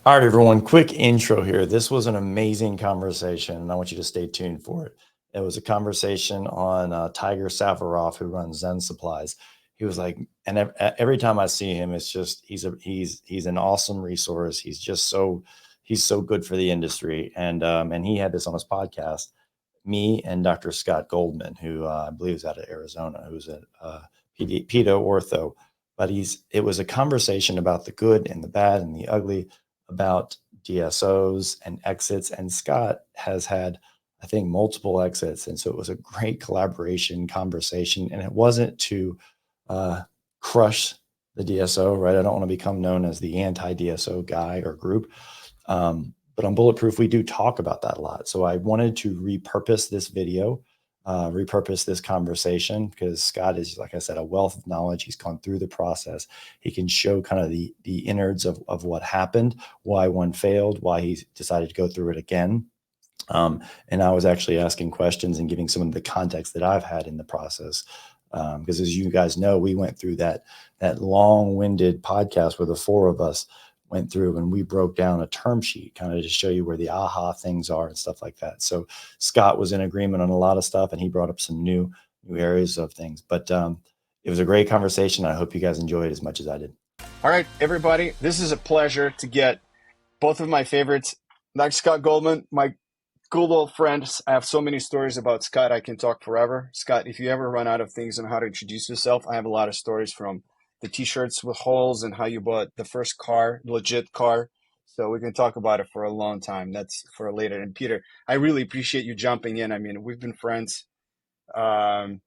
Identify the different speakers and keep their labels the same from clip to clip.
Speaker 1: All right, everyone, quick intro here. This was an amazing conversation, and I want you to stay tuned for it. It was a conversation on Tiger Safarov, who runs Zen Supplies. He was like, and every time I see him, it's just he's an awesome resource. He's so good for the industry, and he had this on his podcast. Me and Dr. Scott Goldman, who I believe is out of Arizona, who's a pedo ortho, but it was a conversation about the good and the bad and the ugly, about DSOs and exits. And Scott has had, I think, multiple exits. And so it was a great collaboration conversation. And it wasn't to uh, crush the DSO, right? I don't want to become known as the anti DSO guy or group. But on Bulletproof, we do talk about that a lot. So I wanted to repurpose this video, repurpose this conversation, because Scott is, like I said, a wealth of knowledge. He's gone through the process. He can show kind of the innards of what happened, why one failed, why he decided to go through it again. And I was actually asking questions and giving some of the context that I've had in the process. Because as you guys know, we went through that long-winded podcast where the four of us went through and we broke down a term sheet kind of to show you where the aha things are and stuff like that. So Scott was in agreement on a lot of stuff, and he brought up some new areas of things. But it was a great conversation. I hope you guys enjoyed as much as I did.
Speaker 2: All right, everybody, this is a pleasure to get both of my favorites, like Scott Goldman, my good old friends. I have so many stories about Scott. I can talk forever. Scott, if you ever run out of things on how to introduce yourself, I have a lot of stories from the t-shirts with holes and how you bought the first car, legit car. So we can talk about it for a long time. That's for later. And Peter, I really appreciate you jumping in. I mean, we've been friends um,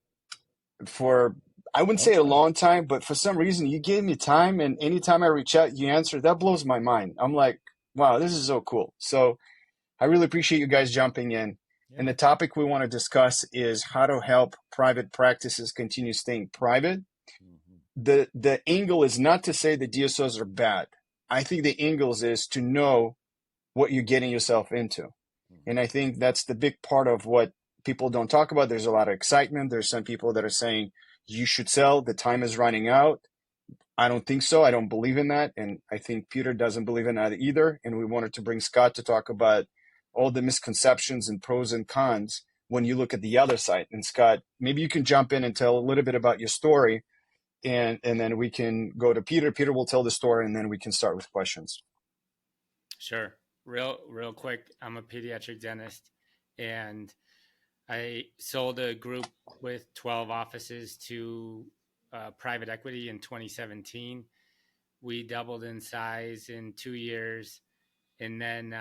Speaker 2: for, I wouldn't say a long time, but for some reason you gave me time, and anytime I reach out, you answer. That blows my mind. I'm like, wow, this is so cool. So I really appreciate you guys jumping in.
Speaker 1: Yeah.
Speaker 2: And the topic we want to discuss is how to help private practices continue staying private. The angle is not to say the DSOs are bad. I think the angle is to know what you're getting yourself into. And I think that's the big part of what people don't talk about. There's a lot of excitement. There's some people that are saying you should sell. The time is running out. I don't think so. I don't believe in that. And I think Peter doesn't believe in that either. And we wanted to bring Scott to talk about all the misconceptions and pros and cons when you look at the other side. And Scott, maybe you can jump in and tell a little bit about your story, and then we can go to Peter. Peter will tell the story, and then we can start with questions.
Speaker 3: Sure. Real quick, I'm a pediatric dentist, and I sold a group with 12 offices to private equity in 2017. We doubled in size in 2 years, and then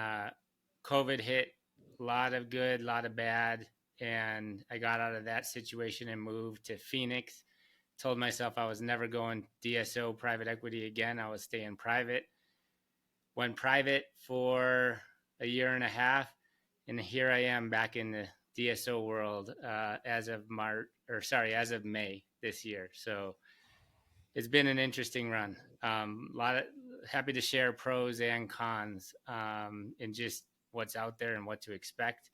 Speaker 3: COVID hit. A lot of good, a lot of bad, and I got out of that situation and moved to Phoenix. Told myself I was never going DSO private equity again. I was staying private. Went private for a year and a half, and here I am back in the DSO world as of May this year. So it's been an interesting run. Happy to share pros and cons, and just what's out there and what to expect.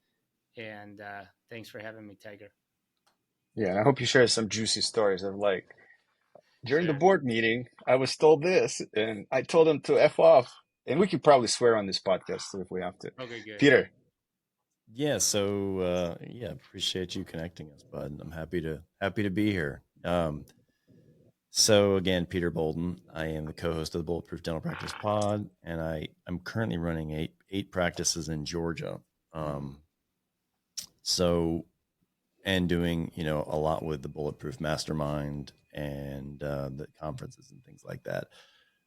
Speaker 3: And thanks for having me, Tiger.
Speaker 2: Yeah, and I hope you share some juicy stories of like during the board meeting, I was told this, and I told them to F off. And we could probably swear on this podcast too if we have to.
Speaker 3: Okay, good.
Speaker 2: Peter.
Speaker 1: Yeah. So appreciate you connecting us, bud. I'm happy to be here. So again, Peter Boulden. I am the co-host of the Bulletproof Dental Practice Pod, and I'm currently running eight practices in Georgia. And doing a lot with the Bulletproof Mastermind and the conferences and things like that.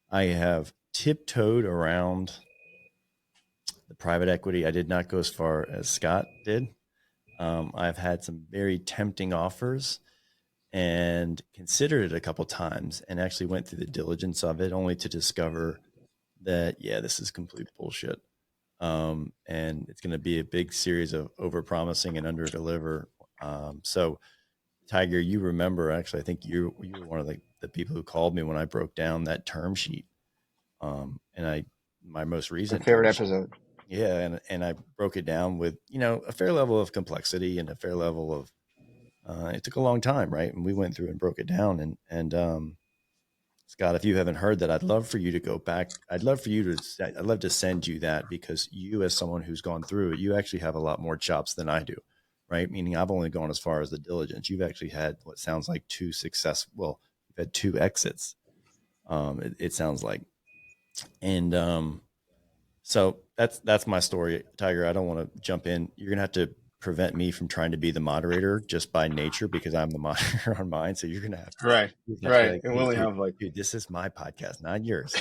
Speaker 1: I have tiptoed around the private equity. I did not go as far as Scott did. I've had some very tempting offers and considered it a couple times, and actually went through the diligence of it, only to discover that, this is complete bullshit. And it's going to be a big series of over promising and under deliver. So Tiger, you remember, actually, I think you were one of the people who called me when I broke down that term sheet. And my most recent
Speaker 2: favorite episode.
Speaker 1: Yeah. And I broke it down with, a fair level of complexity and a fair level of, it took a long time. Right. And we went through and broke it down, and Scott, if you haven't heard that, I'd love for you to go back. I'd love to send you that, because you, as someone who's gone through it, you actually have a lot more chops than I do, right? Meaning I've only gone as far as the diligence. You've actually had what sounds like you've had 2 exits. It sounds like, and so that's my story, Tiger. I don't want to jump in. You're gonna have to prevent me from trying to be the moderator just by nature, because I'm the moderator on mine. So you're gonna have to,
Speaker 2: Right.
Speaker 1: be
Speaker 2: Right.
Speaker 1: like,
Speaker 2: And we
Speaker 1: hey,
Speaker 2: only have like,
Speaker 1: dude, this is my podcast, not yours.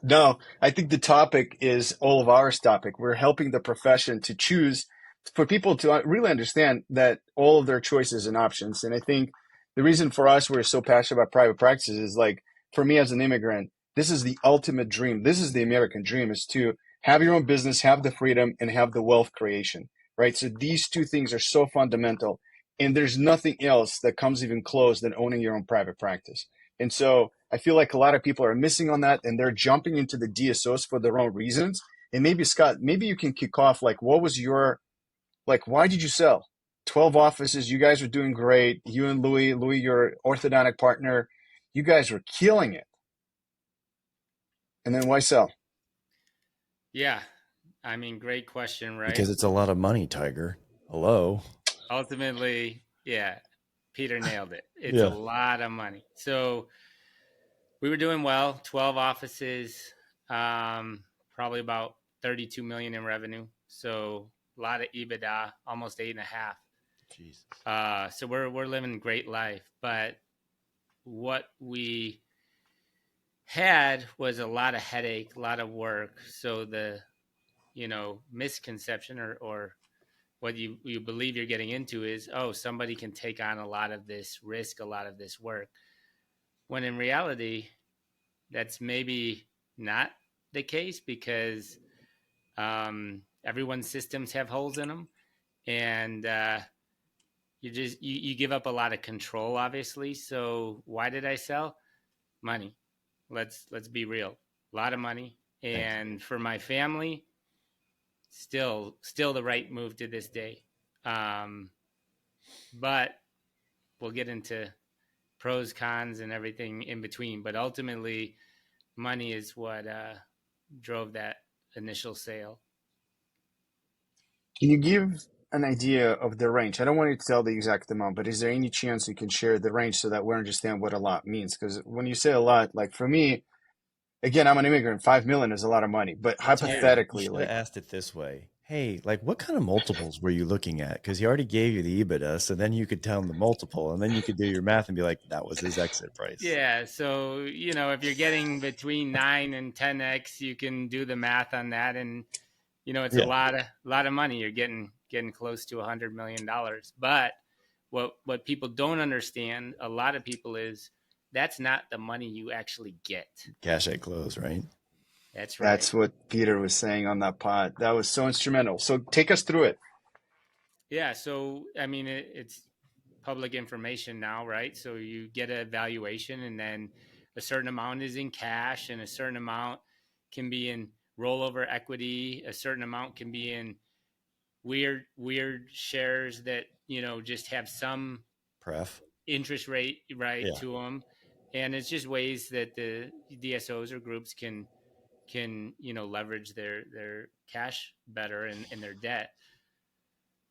Speaker 2: no, I think the topic is all of ours topic. We're helping the profession to choose, for people to really understand that all of their choices and options. And I think the reason for us, we're so passionate about private practices is like, for me as an immigrant, this is the ultimate dream. This is the American dream, is to have your own business, have the freedom, and have the wealth creation, right? So these two things are so fundamental. And there's nothing else that comes even close than owning your own private practice. And so I feel like a lot of people are missing on that, and they're jumping into the DSOs for their own reasons. And maybe, Scott, maybe you can kick off, like, what was your, like, why did you sell 12 offices? You guys were doing great. You and Louis, your orthodontic partner, you guys were killing it. And then why sell?
Speaker 3: Yeah. I mean, great question, right?
Speaker 1: Because it's a lot of money, Tiger. Hello.
Speaker 3: Ultimately, yeah, Peter nailed it. It's
Speaker 1: Yeah.
Speaker 3: a lot of money. So we were doing well, 12 offices, probably about 32 million in revenue. So a lot of EBITDA, almost 8.5.
Speaker 1: Jesus.
Speaker 3: So we're living a great life. But what we had was a lot of headache, a lot of work. So the, misconception or what you believe you're getting into is, oh, somebody can take on a lot of this risk, a lot of this work. When in reality, that's maybe not the case, because everyone's systems have holes in them, and you give up a lot of control, obviously. So why did I sell? Money. Let's be real. A lot of money, and for my family, still the right move to this day. But we'll get into pros, cons, and everything in between. But ultimately, money is what drove that initial sale.
Speaker 2: Can you give an idea of the range? I don't want you to tell the exact amount, but is there any chance you can share the range so that we understand what a lot means? Because when you say a lot, like for me, again, I'm an immigrant. 5 million is a lot of money, but hypothetically,
Speaker 1: You should
Speaker 2: like,
Speaker 1: have asked it this way. Hey, like, what kind of multiples were you looking at? Because he already gave you the EBITDA, so then you could tell him the multiple, and then you could do your math and be like, that was his exit price.
Speaker 3: Yeah, so if you're getting between 9 and 10x, you can do the math on that, and it's a lot of money. You're getting close to $100 million. But what people don't understand, a lot of people, is that's not the money you actually get.
Speaker 1: Cash at close, right?
Speaker 3: That's right.
Speaker 2: that's what Peter was saying on that pod. That was so instrumental. So take us through it.
Speaker 3: Yeah, so I mean, it's public information now, right? So you get a valuation, and then a certain amount is in cash, and a certain amount can be in rollover equity. A certain amount can be in weird shares that just have some
Speaker 1: Pref.
Speaker 3: interest rate to them, and it's just ways that the DSOs or groups can leverage their cash better in their debt.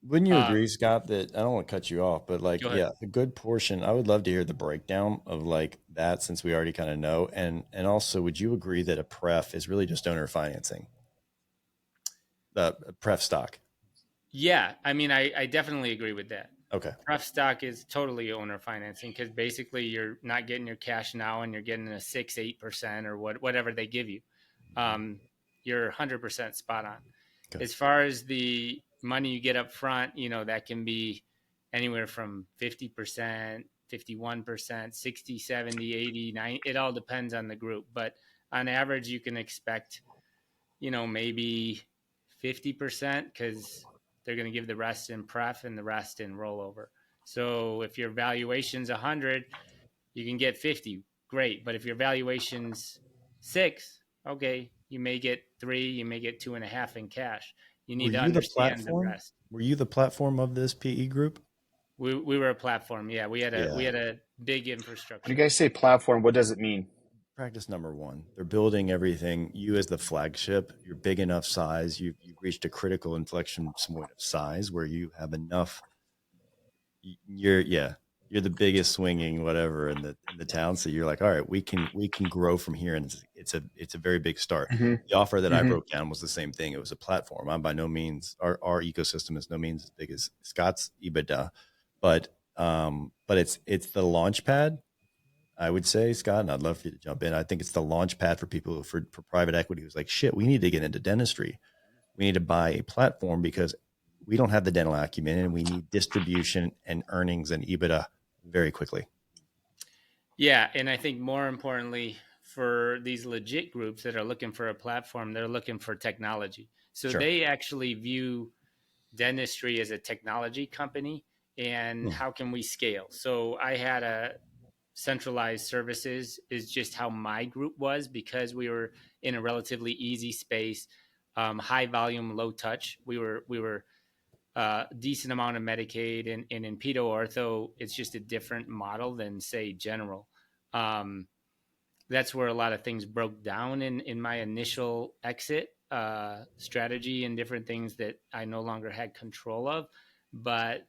Speaker 1: Wouldn't you agree, Scott, that I don't want to cut you off, but like, a good portion, I would love to hear the breakdown of like that, since we already kind of know. And also, would you agree that a pref is really just owner financing? The pref stock.
Speaker 3: Yeah. I mean, I definitely agree with that.
Speaker 1: Okay.
Speaker 3: Pref stock is totally owner financing, because basically you're not getting your cash now, and you're getting a 6-8% or whatever they give you. You're 100% spot on. Okay. As far as the money you get up front, that can be anywhere from 50%, 51%, 60, 70, 80, 90. It all depends on the group. But on average, you can expect, maybe 50%, because they're going to give the rest in pref and the rest in rollover. So if your valuation's 100, you can get 50. Great. But if your valuation's 6, okay, you may get 3, you may get 2.5 in cash. You need to understand the rest.
Speaker 1: Were you the platform of this PE group?
Speaker 3: We were a platform. Yeah, we had a big infrastructure.
Speaker 2: When you guys say platform, what does it mean?
Speaker 1: practice number one. They're building everything. You as the flagship, you're big enough size. You've reached a critical inflection point of size where you have enough. You're the biggest swinging whatever in the town. So you're like, all right, we can grow from here, and it's a very big start.
Speaker 2: Mm-hmm.
Speaker 1: The offer that I
Speaker 2: Mm-hmm.
Speaker 1: broke down was the same thing. It was a platform. I'm by no means our ecosystem is no means as big as Scott's EBITDA, but it's the launch pad. I would say, Scott, and I'd love for you to jump in. I think it's the launch pad for people for private equity who's like, shit, we need to get into dentistry. We need to buy a platform because we don't have the dental acumen and we need distribution and earnings and EBITDA very quickly.
Speaker 3: Yeah. And I think more importantly, for these legit groups that are looking for a platform, they're looking for technology. So
Speaker 1: Sure.
Speaker 3: they actually view dentistry as a technology company and how can we scale? So I had a centralized services is just how my group was because we were in a relatively easy space, high volume, low touch. We were decent amount of Medicaid, and in pedo ortho, it's just a different model than say general. That's where a lot of things broke down in my initial exit strategy and different things that I no longer had control of. But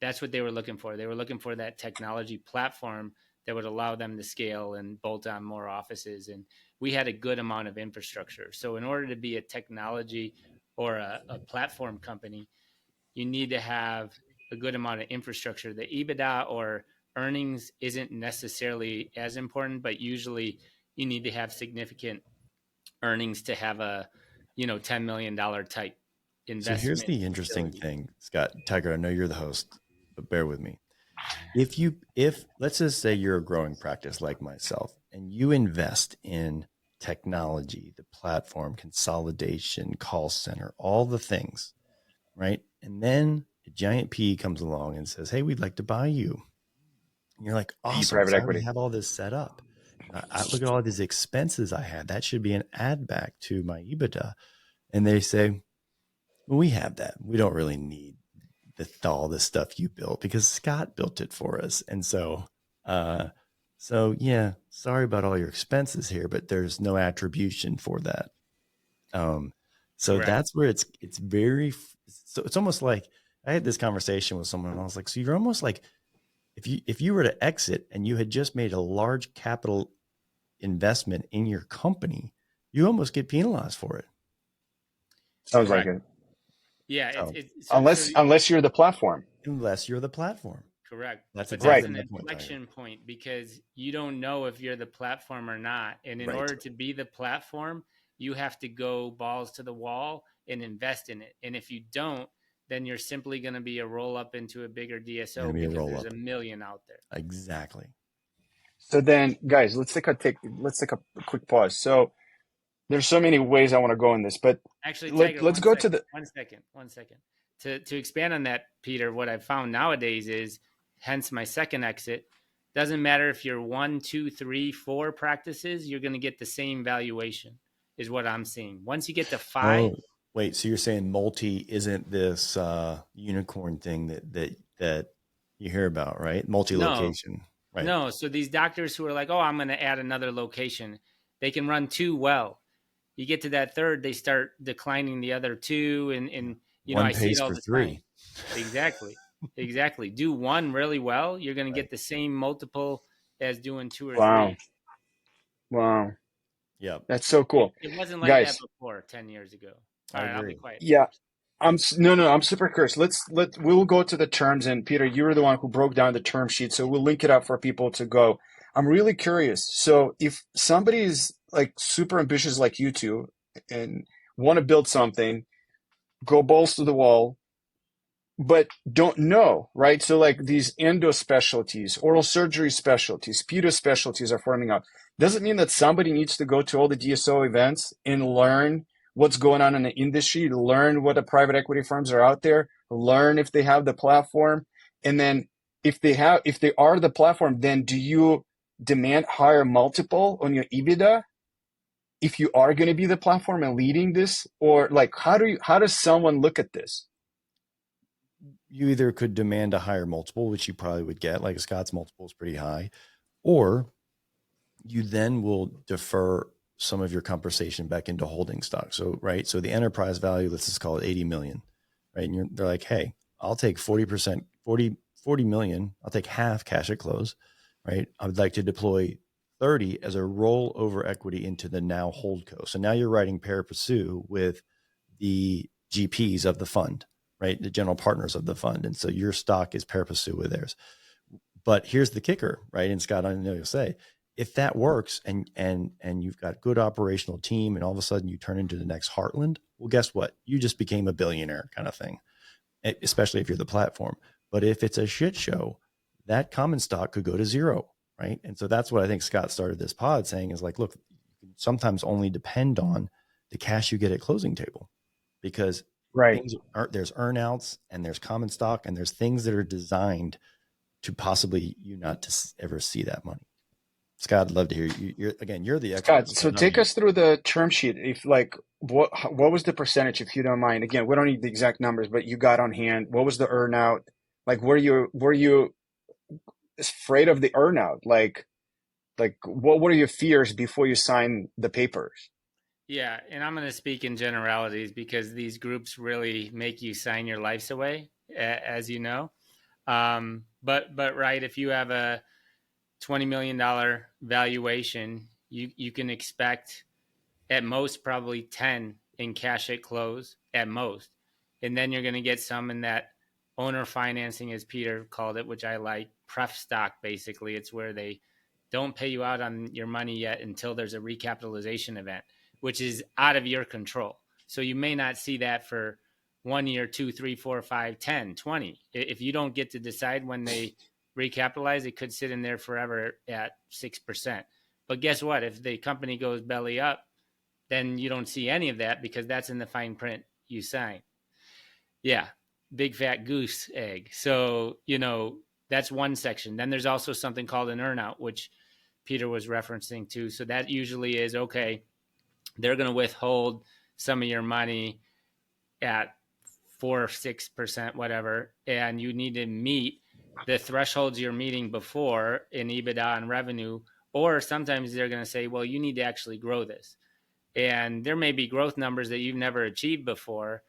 Speaker 3: that's what they were looking for. They were looking for that technology platform that would allow them to scale and bolt on more offices. And we had a good amount of infrastructure. So in order to be a technology or a platform company, you need to have a good amount of infrastructure. The EBITDA or earnings isn't necessarily as important, but usually you need to have significant earnings to have a, $10 million type investment.
Speaker 1: So here's the interesting thing, Scott. Tiger, I know you're the host, but bear with me. If let's just say you're a growing practice like myself and you invest in technology, the platform, consolidation, call center, all the things, right? And then a giant PE comes along and says, hey, we'd like to buy you. And you're like, awesome.
Speaker 2: Private
Speaker 1: So
Speaker 2: equity.
Speaker 1: I have all this set up. I look at all these expenses I had. That should be an add back to my EBITDA. And they say, well, we have that. We don't really need all the stuff you built because Scott built it for us. And so yeah, sorry about all your expenses here, but there's no attribution for that. So
Speaker 3: Correct.
Speaker 1: that's where it's it's almost like I had this conversation with someone and I was like, so you're almost like, if you were to exit and you had just made a large capital investment in your company, you almost get penalized for it.
Speaker 2: Sounds like it.
Speaker 3: Yeah.
Speaker 2: Unless you're the platform.
Speaker 1: Unless you're the platform.
Speaker 3: Correct.
Speaker 1: That's
Speaker 3: exactly
Speaker 1: an
Speaker 3: inflection point because you don't know if you're the platform or not. And in order to be the platform, you have to go balls to the wall and invest in it. And if you don't, then you're simply going to be a roll up into a bigger DSO because there's a million out there.
Speaker 1: Exactly.
Speaker 2: So then, guys, let's take a quick pause. So there's so many ways I want to go in this, but
Speaker 3: actually,
Speaker 2: let's go to the
Speaker 3: 1 second. To expand on that, Peter, what I've found nowadays is, hence my second exit, doesn't matter if you're 1, 2, 3, 4 practices, you're going to get the same valuation is what I'm seeing. Once you get to 5.
Speaker 1: Oh, wait, so you're saying multi isn't this unicorn thing that you hear about, right? Multi-location.
Speaker 3: No.
Speaker 1: Right.
Speaker 3: No. So these doctors who are like, oh, I'm going to add another location, they can run 2 well. You get to that 3rd, they start declining the other 2 and
Speaker 1: one
Speaker 3: I see it all
Speaker 1: for
Speaker 3: the
Speaker 1: 3.
Speaker 3: Time. Exactly. Do 1 really well, you're going to get the same multiple as doing 2 or 3.
Speaker 2: Wow.
Speaker 1: Yeah.
Speaker 2: That's so cool.
Speaker 3: It wasn't like
Speaker 2: Guys,
Speaker 3: that before 10 years ago. All right, I'll be quiet.
Speaker 2: Yeah. I'm super curious. We'll go to the terms, and Peter, you were the one who broke down the term sheet, so we'll link it up for people to go. I'm really curious. So if somebody is like super ambitious like you two and want to build something, go balls to the wall, but don't know, right? So like these endo specialties, oral surgery specialties, pedo specialties are forming up. Doesn't mean that somebody needs to go to all the DSO events and learn what's going on in the industry, learn what the private equity firms are out there, learn if they have the platform. And then if they are the platform, then do you demand higher multiple on your EBITDA if you are going to be the platform and leading this? Or like, how does someone look at this?
Speaker 1: You either could demand a higher multiple, which you probably would get, like Scott's multiple is pretty high, or you then will defer some of your compensation back into holding stock. So, right. So the enterprise value, let's just call it 80 million, right? And they're like, hey, I'll take 40%, 40 million. I'll take half cash at close, right? I would like to deploy 30 as a rollover equity into the now holdco. So now you're writing pari passu with the GPs of the fund, right? The general partners of the fund. And so your stock is pari passu with theirs. But here's the kicker, right? And Scott, I know you'll say, if that works and you've got good operational team and all of a sudden you turn into the next Heartland, well, guess what? You just became a billionaire kind of thing, especially if you're the platform. But if it's a shit show, that common stock could go to zero, right? And so that's what I think Scott started this pod saying is like, look, you can sometimes only depend on the cash you get at closing table because there's earnouts and there's common stock and there's things that are designed to possibly you not to ever see that money. Scott, I'd love to hear you. You're the expert.
Speaker 2: Scott, so take us through the term sheet. If like, what was the percentage, if you don't mind? Again, we don't need the exact numbers, but you got on hand. What was the earnout? Like, were you afraid of the earnout? Like, what were your fears before you signed the papers?
Speaker 3: Yeah, and I'm going to speak in generalities because these groups really make you sign your lives away, as you know. But right, if you have a $20 million valuation, you can expect at most probably 10 in cash at close at most. And then you're going to get some in that owner financing, as Peter called it, which I like, pref stock. Basically, it's where they don't pay you out on your money yet until there's a recapitalization event, which is out of your control. So you may not see that for 1 year, 2, 3, 4, 5, 10, 20. If you don't get to decide when they recapitalize, it could sit in there forever at 6%. But guess what? If the company goes belly up, then you don't see any of that because that's in the fine print you sign. Yeah, big fat goose egg. So, that's one section. Then there's also something called an earnout, which Peter was referencing to. So that usually is, okay, they're going to withhold some of your money at 4 or 6%, whatever, and you need to meet the thresholds you're meeting before in EBITDA and revenue, or sometimes they're going to say, well, you need to actually grow this. And there may be growth numbers that you've never achieved before,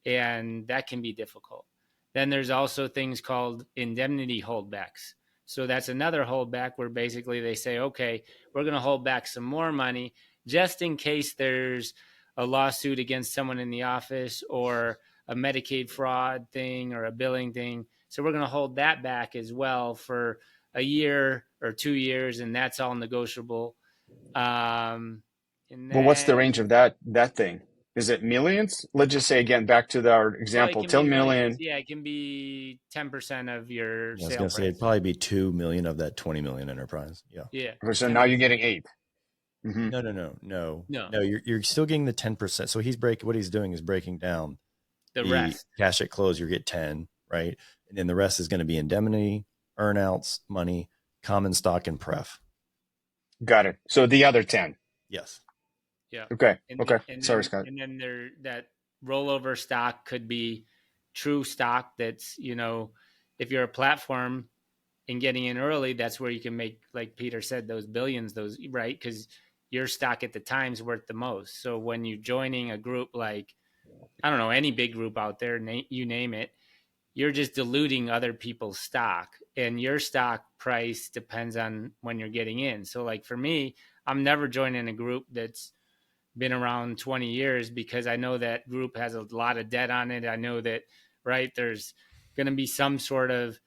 Speaker 3: and that can be difficult. Then there's also things called indemnity holdbacks. So that's another holdback where basically they say, okay, we're going to hold back some more money just in case there's a lawsuit against someone in the office or a Medicaid fraud thing or a billing thing. So we're going to hold that back as well for a year or 2 years, and that's all negotiable. And then,
Speaker 2: well, what's the range of that thing? Is it millions? Let's just say again, back to our example, 10 million.
Speaker 3: Yeah, it can be 10% of your sale price.
Speaker 1: I was going to say it'd probably be 2 million of that 20 million enterprise. Yeah.
Speaker 3: Yeah.
Speaker 2: So now you're getting 8.
Speaker 1: Mm-hmm. No. You're still getting the 10%. So what he's doing is breaking down
Speaker 3: the rest.
Speaker 1: Cash at close. You get 10, right? And then the rest is going to be indemnity, earnouts, money, common stock, and pref.
Speaker 2: Got it. So the other 10.
Speaker 1: Yes.
Speaker 3: Yeah.
Speaker 2: Okay.
Speaker 3: And
Speaker 2: Sorry,
Speaker 3: then,
Speaker 2: Scott.
Speaker 3: And then that rollover stock could be true stock. That's, if you're a platform and getting in early, that's where you can make, like Peter said, those billions, right? Because your stock at the time's worth the most. So when you're joining a group like, I don't know, any big group out there, you name it, you're just diluting other people's stock, and your stock price depends on when you're getting in. So like for me, I'm never joining a group that's been around 20 years because I know that group has a lot of debt on it. I know that, right, there's going to be some sort of,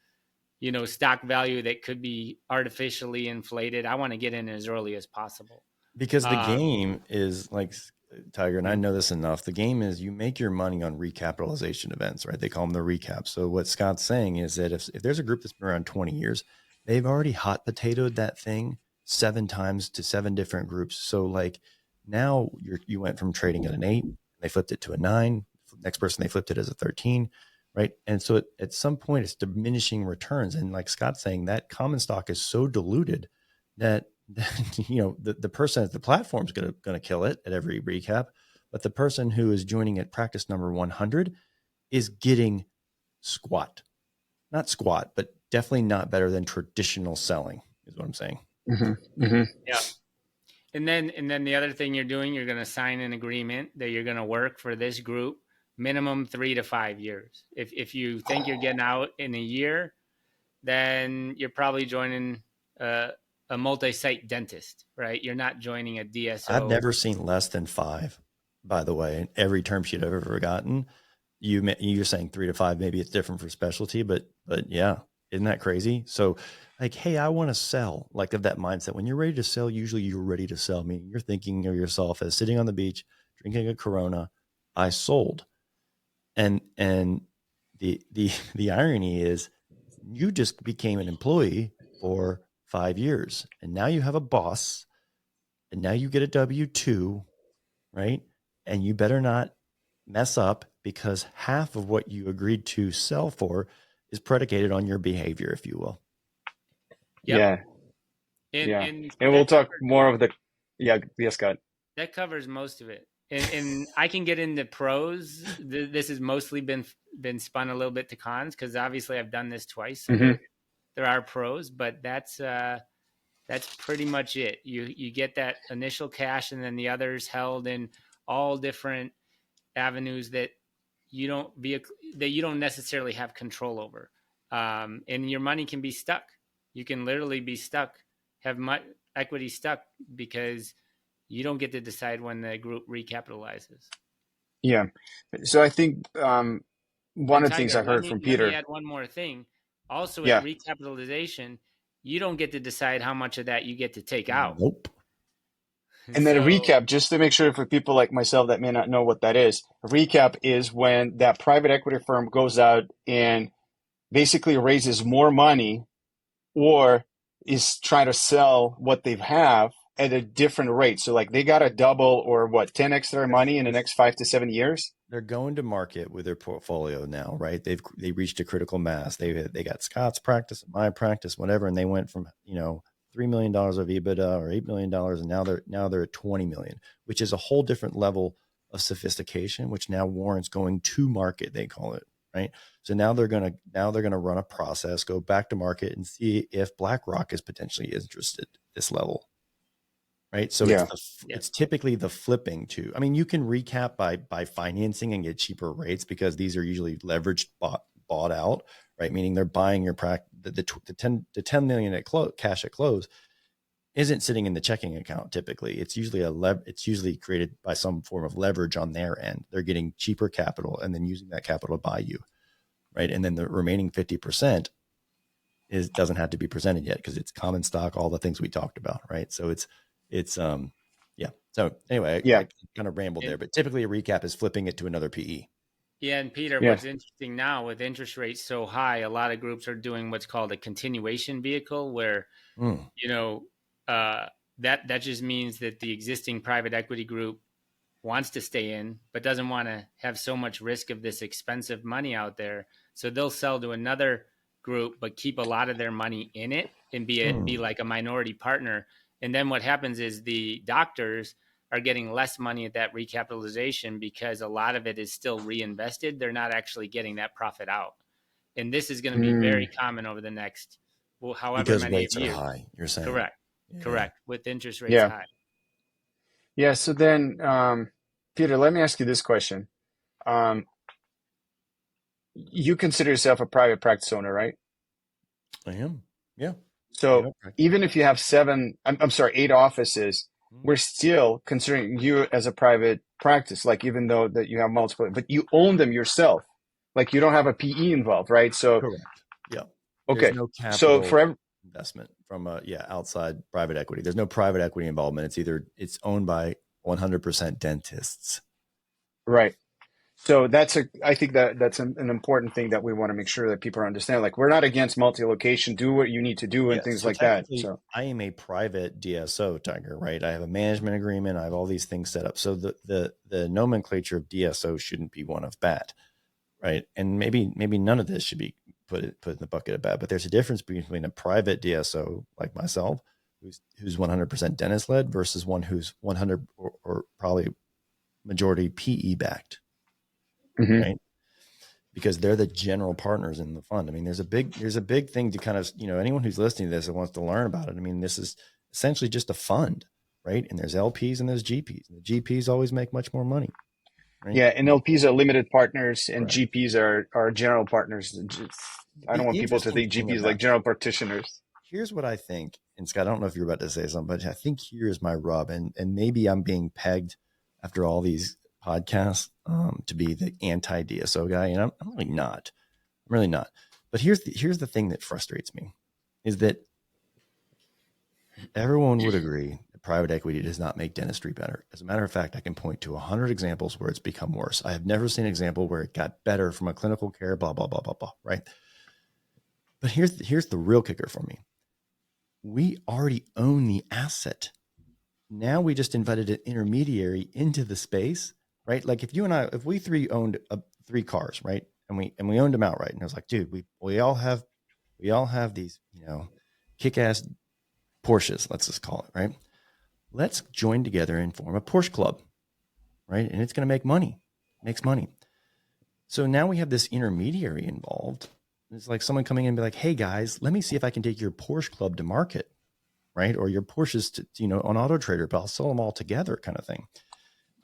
Speaker 3: stock value that could be artificially inflated. I want to get in as early as possible.
Speaker 1: Because the game is like, Tiger, and I know this enough, the game is you make your money on recapitalization events, right? They call them the recap. So what Scott's saying is that if there's a group that's been around 20 years, they've already hot potatoed that thing 7 times to 7 different groups. So like now you went from trading at an 8, they flipped it to a 9, next person they flipped it as a 13, right? And so at some point it's diminishing returns. And like Scott's saying, that common stock is so diluted that the person at the platform is going to kill it at every recap, but the person who is joining at practice number 100 is getting not squat, but definitely not better than traditional selling is what I'm saying.
Speaker 2: Mm-hmm. Mm-hmm.
Speaker 3: Yeah. And then the other thing you're doing, you're going to sign an agreement that you're going to work for this group minimum 3 to 5 years. If you think you're getting out in a year, then you're probably joining a multi-site dentist, right? You're not joining a DSO.
Speaker 1: I've never seen less than 5, by the way. In every term sheet I've ever gotten, you're saying 3 to 5. Maybe it's different for specialty, but yeah, isn't that crazy? So like, hey, I want to sell, like of that mindset. When you're ready to sell, usually you're ready to sell. Meaning you're thinking of yourself as sitting on the beach, drinking a Corona. I sold. And the irony is you just became an employee for 5 years, and now you have a boss, and now you get a W-2, right? And you better not mess up, because half of what you agreed to sell for is predicated on your behavior, if you will.
Speaker 3: Yep.
Speaker 2: Yeah. And we'll talk more of the, yes, Scott.
Speaker 3: That covers most of it. And I can get into pros. This has mostly been spun a little bit to cons, because obviously I've done this twice. So there are pros, but that's pretty much it. You get that initial cash, and then the others held in all different avenues that you don't necessarily have control over. And your money can be stuck. You can literally be stuck, have equity stuck, because you don't get to decide when the group recapitalizes.
Speaker 2: Yeah. So I think one of the things I heard from Peter.
Speaker 3: Let me add one more thing. Also, in recapitalization, you don't get to decide how much of that you get to take out.
Speaker 1: Nope.
Speaker 2: And then a recap, just to make sure for people like myself that may not know what that is. A recap is when that private equity firm goes out and basically raises more money, or is trying to sell what they have at a different rate. So like they got to double or 10x their money in the next 5 to 7 years.
Speaker 1: They're going to market with their portfolio now, right? They reached a critical mass. They got Scott's practice, my practice, whatever, and they went from $3 million of EBITDA or $8 million, and now they're at 20 million, which is a whole different level of sophistication, which now warrants going to market. They call it, right? So now they're gonna run a process, go back to market, and see if BlackRock is potentially interested at this level. Right. So it's typically the flipping to, I mean, you can recap by financing and get cheaper rates, because these are usually leveraged bought out, right? Meaning they're buying your the 10 million at cash at close isn't sitting in the checking account. Typically it's usually it's usually created by some form of leverage on their end. They're getting cheaper capital and then using that capital to buy you. Right. And then the remaining 50% doesn't have to be presented yet, because it's common stock, all the things we talked about. Right. So it's so anyway, I kind of rambled there, but typically a recap is flipping it to another PE.
Speaker 3: Yeah. And Peter, what's interesting now with interest rates so high, a lot of groups are doing what's called a continuation vehicle, where, that just means that the existing private equity group wants to stay in, but doesn't want to have so much risk of this expensive money out there. So they'll sell to another group, but keep a lot of their money in it and be like a minority partner. And then what happens is the doctors are getting less money at that recapitalization, because a lot of it is still reinvested. They're not actually getting that profit out. And this is going to be very common over the next, however
Speaker 1: because
Speaker 3: many
Speaker 1: rates
Speaker 3: years.
Speaker 1: are high, you're saying.
Speaker 3: Correct. With interest rates high.
Speaker 2: Yeah. So then, Peter, let me ask you this question. You consider yourself a private practice owner, right?
Speaker 1: I am. Yeah.
Speaker 2: So even if you have 8 offices, we're still considering you as a private practice, like even though that you have multiple, but you own them yourself. Like you don't have a PE involved, right? So
Speaker 1: correct. Yeah.
Speaker 2: Okay.
Speaker 1: There's no capital
Speaker 2: so for
Speaker 1: investment from outside private equity. There's no private equity involvement. It's owned by 100% dentists.
Speaker 2: Right. So I think that's an important thing that we want to make sure that people understand. Like we're not against multi-location, do what you need to do and things like that. So
Speaker 1: I am a private DSO, Tiger, right? I have a management agreement. I have all these things set up. So the nomenclature of DSO shouldn't be one of bad, right? And maybe none of this should be put in the bucket of bad, but there's a difference between a private DSO like myself, who's 100% dentist led, versus one who's 100 or probably majority PE backed. Right. Because they're the general partners in the fund. I mean, there's a big thing to kind of, anyone who's listening to this and wants to learn about it. I mean, this is essentially just a fund, right? And there's LPs and there's GPs. And the GPs always make much more money, right?
Speaker 2: Yeah, and LPs are limited partners, and
Speaker 1: Right.
Speaker 2: GPs are general partners. I don't
Speaker 1: The
Speaker 2: want people to
Speaker 1: interesting
Speaker 2: think
Speaker 1: thing
Speaker 2: GPs
Speaker 1: about
Speaker 2: like general practitioners.
Speaker 1: here's what I think, and Scott, I don't know if you're about to say something, but I think here's my rub, and maybe I'm being pegged after all these podcasts to be the anti-DSO guy, and I'm really not. I'm really not. But here's the thing that frustrates me is that everyone would agree that private equity does not make dentistry better. As a matter of fact, I can point to 100 examples where it's become worse. I have never seen an example where it got better from a clinical care, blah, blah, blah, blah, blah, right? But here's the real kicker for me. We already own the asset. Now we just invited an intermediary into the space, right? Like if we three owned 3 cars, right? And we owned them outright. And I was like, dude, we all have these, kick-ass Porsches, let's just call it, right? Let's join together and form a Porsche club, right? And it's going to make money. Makes money. So now we have this intermediary involved. It's like someone coming in and be like, hey guys, let me see if I can take your Porsche club to market, right? Or your Porsches to, on Auto Trader, but I'll sell them all together kind of thing.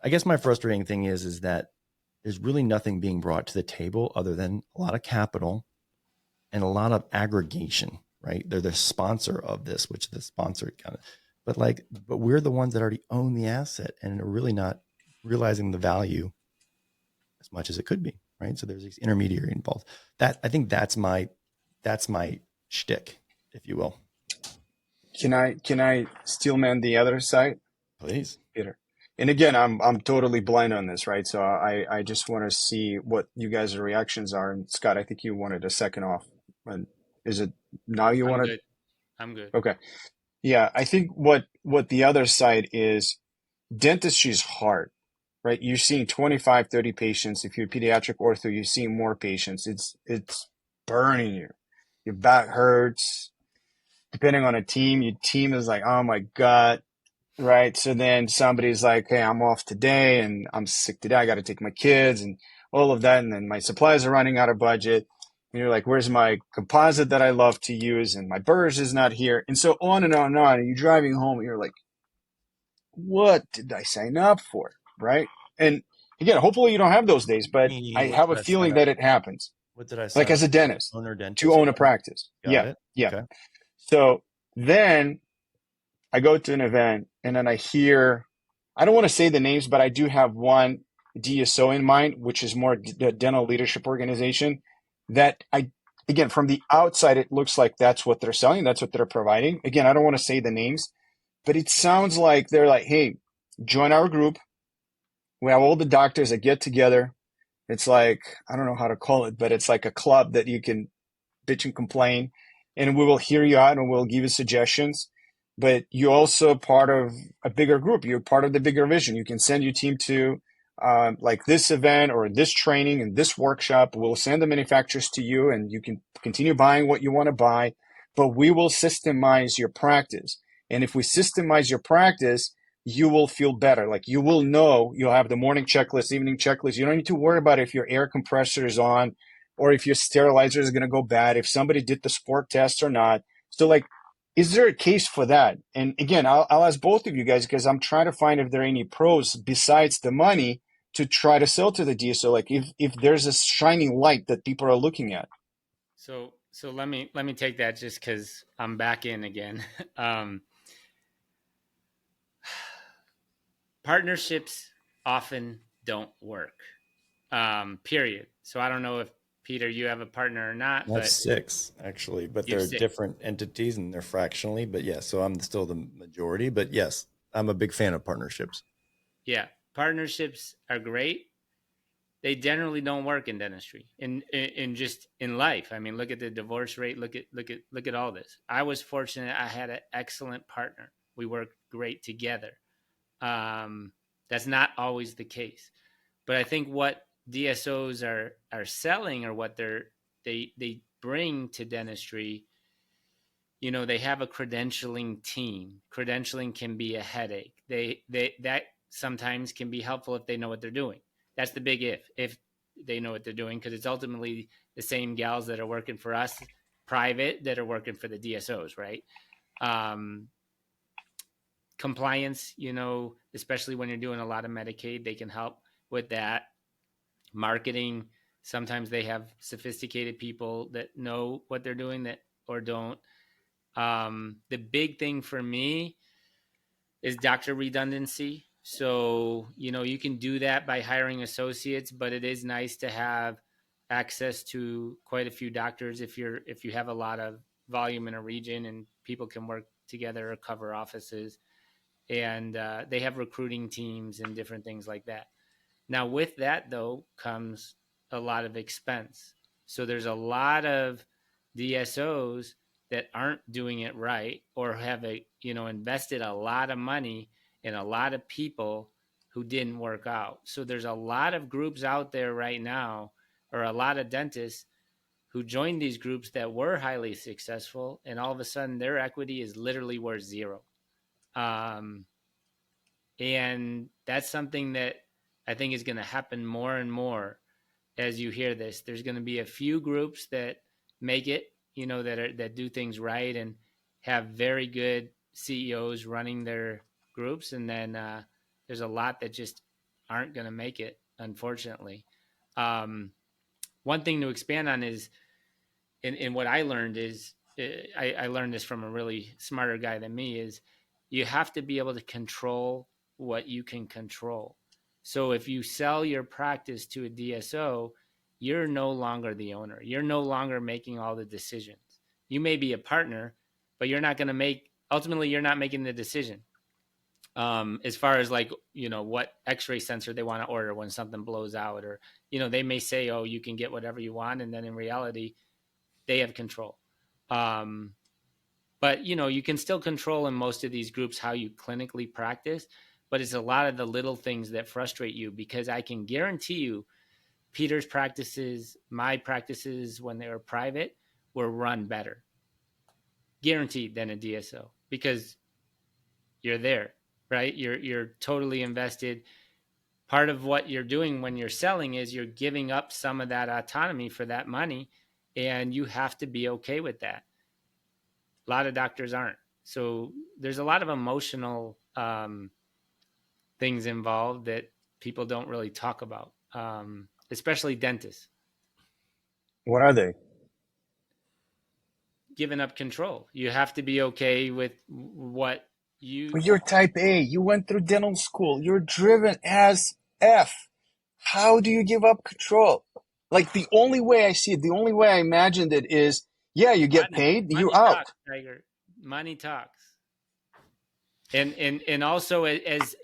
Speaker 1: I guess my frustrating thing is that there's really nothing being brought to the table other than a lot of capital and a lot of aggregation, right? They're the sponsor of this, which the sponsor kind of, but we're the ones that already own the asset and are really not realizing the value as much as it could be, right? So there's this intermediary involved. I think that's my shtick, if you will.
Speaker 2: Can I steel man the other side,
Speaker 1: Please,
Speaker 2: Peter? And again, I'm totally blind on this, right? So I just want to see what you guys' reactions are. And Scott, I think you wanted a second off. And is it now you want to?
Speaker 3: I'm good.
Speaker 2: Okay. Yeah, I think what the other side is, dentistry is hard, right? You're seeing 25, 30 patients. If you're a pediatric ortho, you're seeing more patients. It's burning you. Your back hurts. Depending on a team, your team is like, oh my God, right? So then somebody's like, hey, I'm off today and I'm sick today. I got to take my kids and all of that. And then my supplies are running out of budget. And you're like, where's my composite that I love to use? And my burrs is not here. And so on and on and on. And you're driving home and you're like, what did I sign up for? Right. And again, hopefully you don't have those days, but I have a feeling that it happens.
Speaker 1: What did I say?
Speaker 2: Like as a dentist,
Speaker 1: Owner dentist
Speaker 2: to own a practice.
Speaker 1: Got it.
Speaker 2: Yeah.
Speaker 1: Okay.
Speaker 2: So then I go to an event and then I hear, I don't want to say the names, but I do have one DSO in mind, which is more the dental leadership organization that again, from the outside, it looks like that's what they're selling. That's what they're providing. Again, I don't want to say the names, but it sounds like they're like, hey, join our group. We have all the doctors that get together. It's like, I don't know how to call it, but it's like a club that you can bitch and complain, and we will hear you out and we'll give you suggestions. But you're also part of a bigger group. You're part of the bigger vision. You can send your team to like this event or this training and this workshop. We'll send the manufacturers to you and you can continue buying what you want to buy, but we will systemize your practice. And if we systemize your practice, you will feel better. Like you will know, you'll have the morning checklist, evening checklist. You don't need to worry about if your air compressor is on or if your sterilizer is going to go bad, if somebody did the sport test or not. So like, is there a case for that? And again, I'll ask both of you guys because I'm trying to find if there are any pros besides the money to try to sell to the DSO. Like if there's a shining light that people are looking at.
Speaker 3: So let me take that just because I'm back in again. Partnerships often don't work. Period. So I don't know if Peter, you have a partner or not.
Speaker 1: That's 6 actually, but they're different entities and they're fractionally. But yes, so I'm still the majority. But yes, I'm a big fan of partnerships. Yeah,
Speaker 3: partnerships are great. They generally don't work in dentistry, in just in life. I mean, look at the divorce rate. Look at all this. I was fortunate. I had an excellent partner. We worked great together. That's not always the case, but I think what DSOs are selling or what they bring to dentistry, they have a credentialing team. Credentialing can be a headache. That sometimes can be helpful if they know what they're doing. That's the big if they know what they're doing, because it's ultimately the same gals that are working for us private that are working for the DSOs, right? compliance, especially when you're doing a lot of Medicaid, they can help with that. Marketing, sometimes they have sophisticated people that know what they're doing that or don't. The big thing for me is doctor redundancy. So, you can do that by hiring associates, but it is nice to have access to quite a few doctors if you have a lot of volume in a region and people can work together or cover offices. And they have recruiting teams and different things like that. Now, with that, though, comes a lot of expense. So there's a lot of DSOs that aren't doing it right or have invested a lot of money in a lot of people who didn't work out. So there's a lot of groups out there right now, or a lot of dentists who joined these groups that were highly successful, and all of a sudden their equity is literally worth zero. And that's something that I think is going to happen more and more as you hear this. There's going to be a few groups that make it, that do things right and have very good CEOs running their groups. And then there's a lot that just aren't going to make it, unfortunately. One thing to expand on is, in what I learned is, I learned this from a really smarter guy than me, is you have to be able to control what you can control. So if you sell your practice to a DSO, you're no longer the owner. You're no longer making all the decisions. You may be a partner, but you're not going to ultimately, you're not making the decision. As far as what x-ray sensor they want to order when something blows out, or, they may say, oh, you can get whatever you want. And then in reality, they have control. But, you can still control in most of these groups how you clinically practice, but it's a lot of the little things that frustrate you, because I can guarantee you Peter's practices, my practices when they were private, were run better, guaranteed, than a DSO, because you're there, right? You're totally invested. Part of what you're doing when you're selling is you're giving up some of that autonomy for that money, and you have to be okay with that. A lot of doctors aren't. So there's a lot of emotional things involved that people don't really talk about, especially dentists.
Speaker 2: What are they?
Speaker 3: Giving up control. You have to be okay with what you...
Speaker 2: But you're type A. You went through dental school. You're driven as F. How do you give up control? Like, the only way I see it, the only way I imagined it is, yeah, you get paid, you're out.
Speaker 3: Talks, Tiger. Money talks. And also as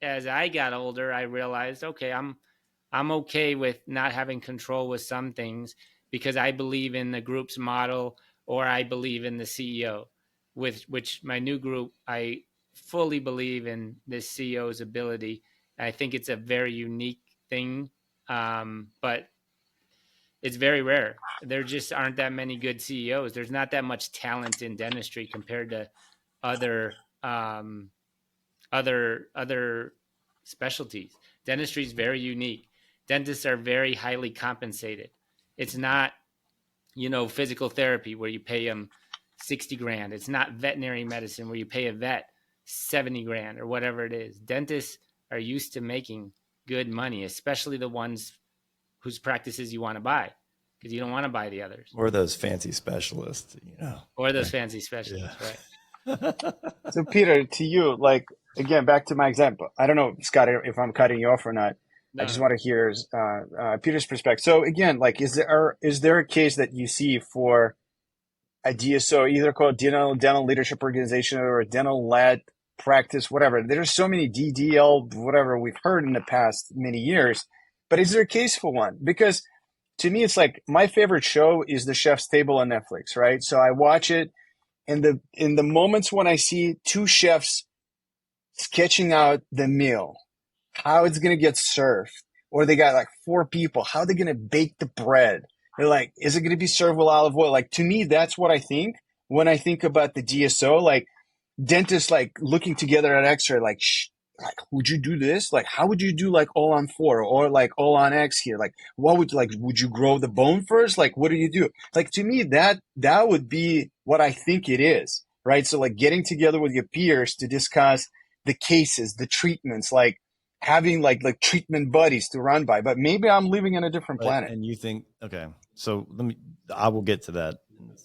Speaker 3: I got older, I realized, okay, I'm okay with not having control with some things, because I believe in the group's model, or I believe in the CEO. With which my new group, I fully believe in this CEO's ability. I think it's a very unique thing, but it's very rare. There just aren't that many good CEOs. There's not that much talent in dentistry compared to other specialties. Dentistry is very unique. Dentists are very highly compensated. It's not, physical therapy where you pay them 60 grand. It's not veterinary medicine where you pay a vet 70 grand or whatever it is. Dentists are used to making good money, especially the ones whose practices you want to buy, because you don't want to buy the others.
Speaker 1: Or those fancy specialists,
Speaker 3: Or those fancy specialists,
Speaker 1: yeah.
Speaker 3: Right?
Speaker 2: So, Peter, to you, again, back to my example. I don't know, Scott, if I'm cutting you off or not.
Speaker 3: No.
Speaker 2: I just want to hear Peter's perspective. So, again, is there a case that you see for a DSO, either called dental leadership organization or a dental-led practice, whatever? There's so many DDL, whatever we've heard in the past many years. But is there a case for one? Because to me, it's like my favorite show is The Chef's Table on Netflix, right? So I watch it, and in the moments when I see two chefs sketching out the meal, how it's going to get served, or they got 4 people, how they're going to bake the bread. They're like, is it going to be served with olive oil? To me, that's what I think when I think about the DSO, dentists, looking together at X-ray, would you do this? How would you do all on 4 or all on X here? What would you grow the bone first? What do you do? To me, that would be what I think it is, right? So like getting together with your peers to discuss the cases, the treatments, like having like treatment buddies to run by. But maybe I'm living on a different planet.
Speaker 1: And you think, okay, so I will get to that,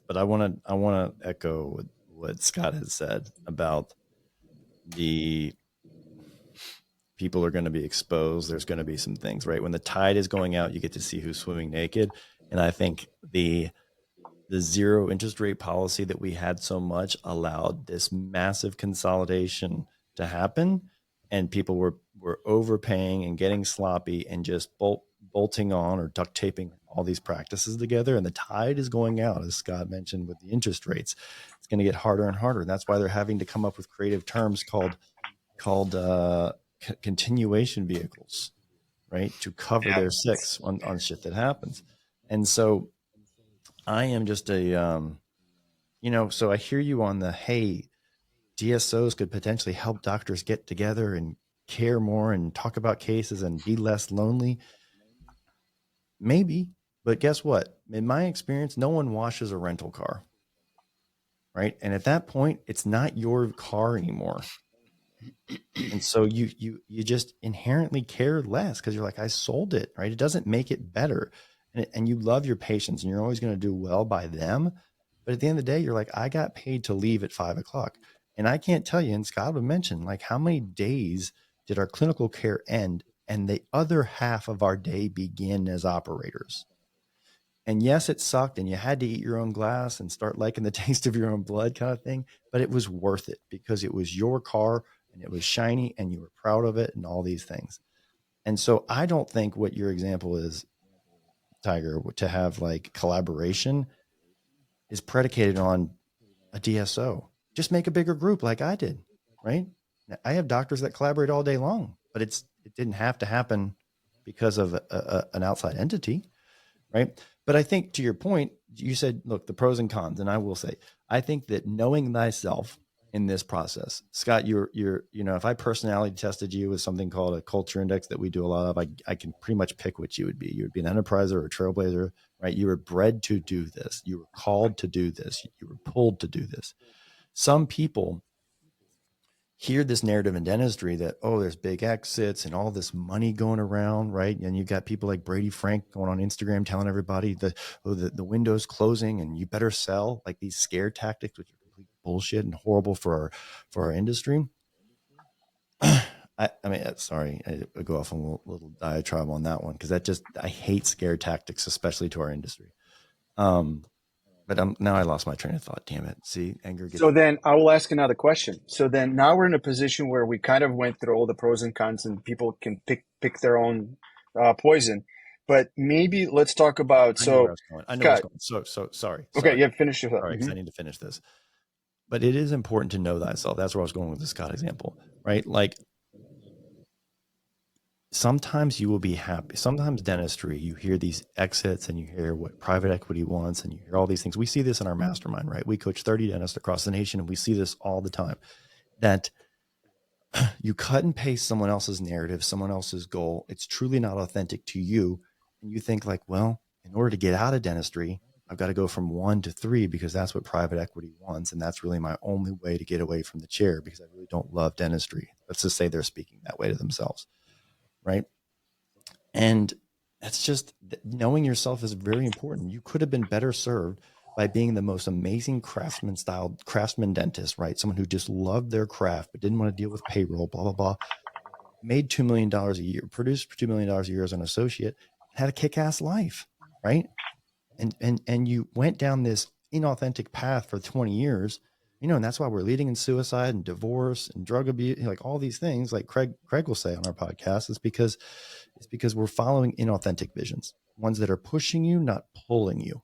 Speaker 1: but I want to echo what Scott has said about the people are going to be exposed. There's going to be some things, right? When the tide is going out, you get to see who's swimming naked. And I think the zero interest rate policy that we had so much allowed this massive consolidation to happen, and people were overpaying and getting sloppy and just bolting on or duct taping all these practices together. And the tide is going out, as Scott mentioned, with the interest rates. It's going to get harder and harder. And that's why they're having to come up with creative terms called continuation vehicles, right, to cover their six on shit that happens. And so I am just so I hear you on the, hey, DSOs could potentially help doctors get together and care more and talk about cases and be less lonely. Maybe, but guess what? In my experience, no one washes a rental car, right? And at that point, it's not your car anymore. And so you just inherently care less because you're like, I sold it, right? It doesn't make it better. And you love your patients and you're always going to do well by them. But at the end of the day, you're like, I got paid to leave at 5 o'clock. And I can't tell you, and Scott would mention, like, how many days did our clinical care end and the other half of our day begin as operators? And yes, it sucked and you had to eat your own glass and start liking the taste of your own blood kind of thing, but it was worth it because it was your car and it was shiny and you were proud of it and all these things. And so I don't think what your example is, Tiger, to have like collaboration is predicated on a DSO. Just make a bigger group like I did, right? I have doctors that collaborate all day long, but it didn't have to happen because of an outside entity, right? But I think to your point, you said, look, the pros and cons, and I will say, I think that knowing thyself in this process, Scott, you're if I personality tested you with something called a culture index that we do a lot of, I can pretty much pick what you would be. You would be an enterpriser or a trailblazer, right? You were bred to do this. You were called to do this. You were pulled to do this. Some people hear this narrative in dentistry that, oh, there's big exits and all this money going around, right? And you've got people like Brady Frank going on Instagram telling everybody the window's closing and you better sell, like these scare tactics, which are complete bullshit and horrible for our industry. I go off on a little diatribe on that one because I hate scare tactics, especially to our industry. But now I lost my train of thought. Damn it. See, anger gets...
Speaker 2: So then I will ask another question. So then now we're in a position where we kind of went through all the pros and cons and people can pick their own poison. But maybe let's talk about... I know where I was going.
Speaker 1: So sorry.
Speaker 2: Okay, yeah, finish your thought.
Speaker 1: Sorry, because I need to finish this. But it is important to know thyself. That's where I was going with the Scott example, right? Like, sometimes you will be happy. Sometimes dentistry, you hear these exits and you hear what private equity wants and you hear all these things. We see this in our mastermind, right? We coach 30 dentists across the nation and we see this all the time, that you cut and paste someone else's narrative, someone else's goal. It's truly not authentic to you. And you think like, well, in order to get out of dentistry, I've got to go from 1 to 3 because that's what private equity wants. And that's really my only way to get away from the chair because I really don't love dentistry. Let's just say they're speaking that way to themselves. Right. And that's just, knowing yourself is very important. You could have been better served by being the most amazing craftsman dentist, right? Someone who just loved their craft, but didn't want to deal with payroll, blah, blah, blah. Made $2 million a year, produced $2 million a year as an associate, had a kick-ass life, right? And you went down this inauthentic path for 20 years, and that's why we're leading in suicide and divorce and drug abuse, like all these things, like Craig will say on our podcast, it's because we're following inauthentic visions, ones that are pushing you, not pulling you.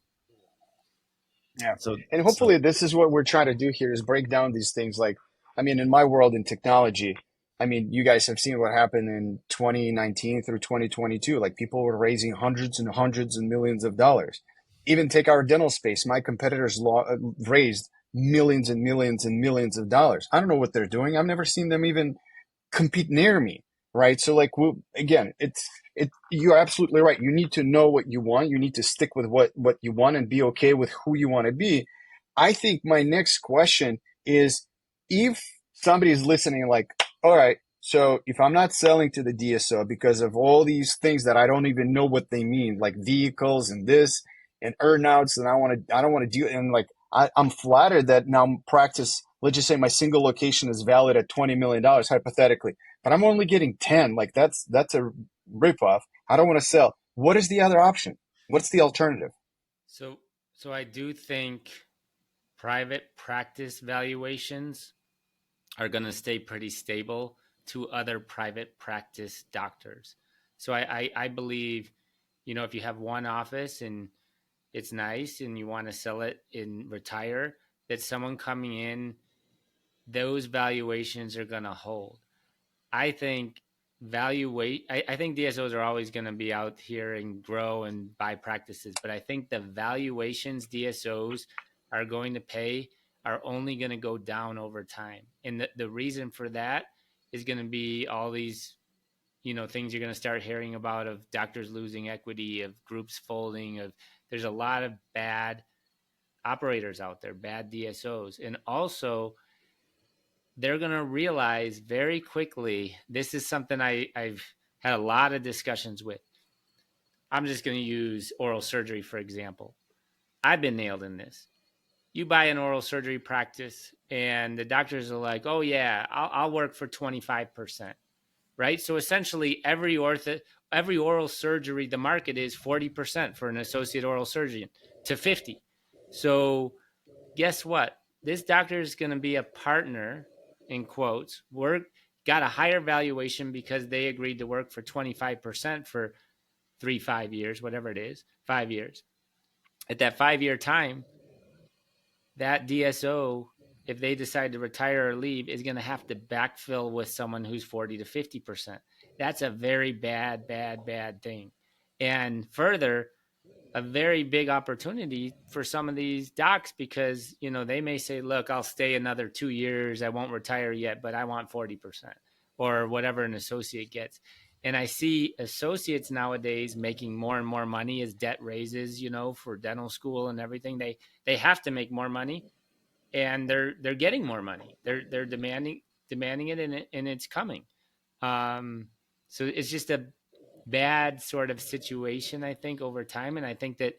Speaker 2: Yeah. And hopefully this is what we're trying to do here is break down these things. Like, I mean, in my world in technology, I mean, you guys have seen what happened in 2019 through 2022. Like people were raising hundreds and hundreds and millions of dollars. Even take our dental space. My competitors raised millions and millions and millions of dollars. I don't know what they're doing. I've never seen them even compete near me, right? So like, you're absolutely right. You need to know what you want. You need to stick with what you want and be okay with who you want to be. I think my next question is if somebody is listening, like, all right, so if I'm not selling to the DSO because of all these things that I don't even know what they mean, like vehicles and this and earnouts, and I don't want to do it. And like, I'm flattered that now practice, let's just say my single location is valid at $20 million, hypothetically, but I'm only getting 10. Like that's a ripoff. I don't want to sell. What is the other option? What's the alternative?
Speaker 3: So I do think private practice valuations are going to stay pretty stable to other private practice doctors. So I believe, if you have one office and it's nice and you want to sell it and retire, that someone coming in, those valuations are going to hold. I think I think DSOs are always going to be out here and grow and buy practices, but I think the valuations DSOs are going to pay are only going to go down over time. And the reason for that is going to be all these, things you're going to start hearing about of doctors losing equity, of groups folding, there's a lot of bad operators out there, bad DSOs. And also, they're going to realize very quickly, this is something I've had a lot of discussions with. I'm just going to use oral surgery, for example. I've been nailed in this. You buy an oral surgery practice and the doctors are like, oh yeah, I'll work for 25%, right? So essentially every oral surgery, the market is 40% for an associate oral surgeon to 50. So guess what? This doctor is going to be a partner, in quotes, got a higher valuation because they agreed to work for 25% for 5 years, whatever it is, 5 years. At that 5-year time, that DSO, if they decide to retire or leave, is going to have to backfill with someone who's 40 to 50%. That's a very bad thing. And further, a very big opportunity for some of these docs because, they may say, look, I'll stay another 2 years. I won't retire yet, but I want 40% or whatever an associate gets. And I see associates nowadays making more and more money as debt raises, for dental school and everything. They have to make more money and they're getting more money. They're demanding it and it's coming. So it's just a bad sort of situation, I think, over time. And I think that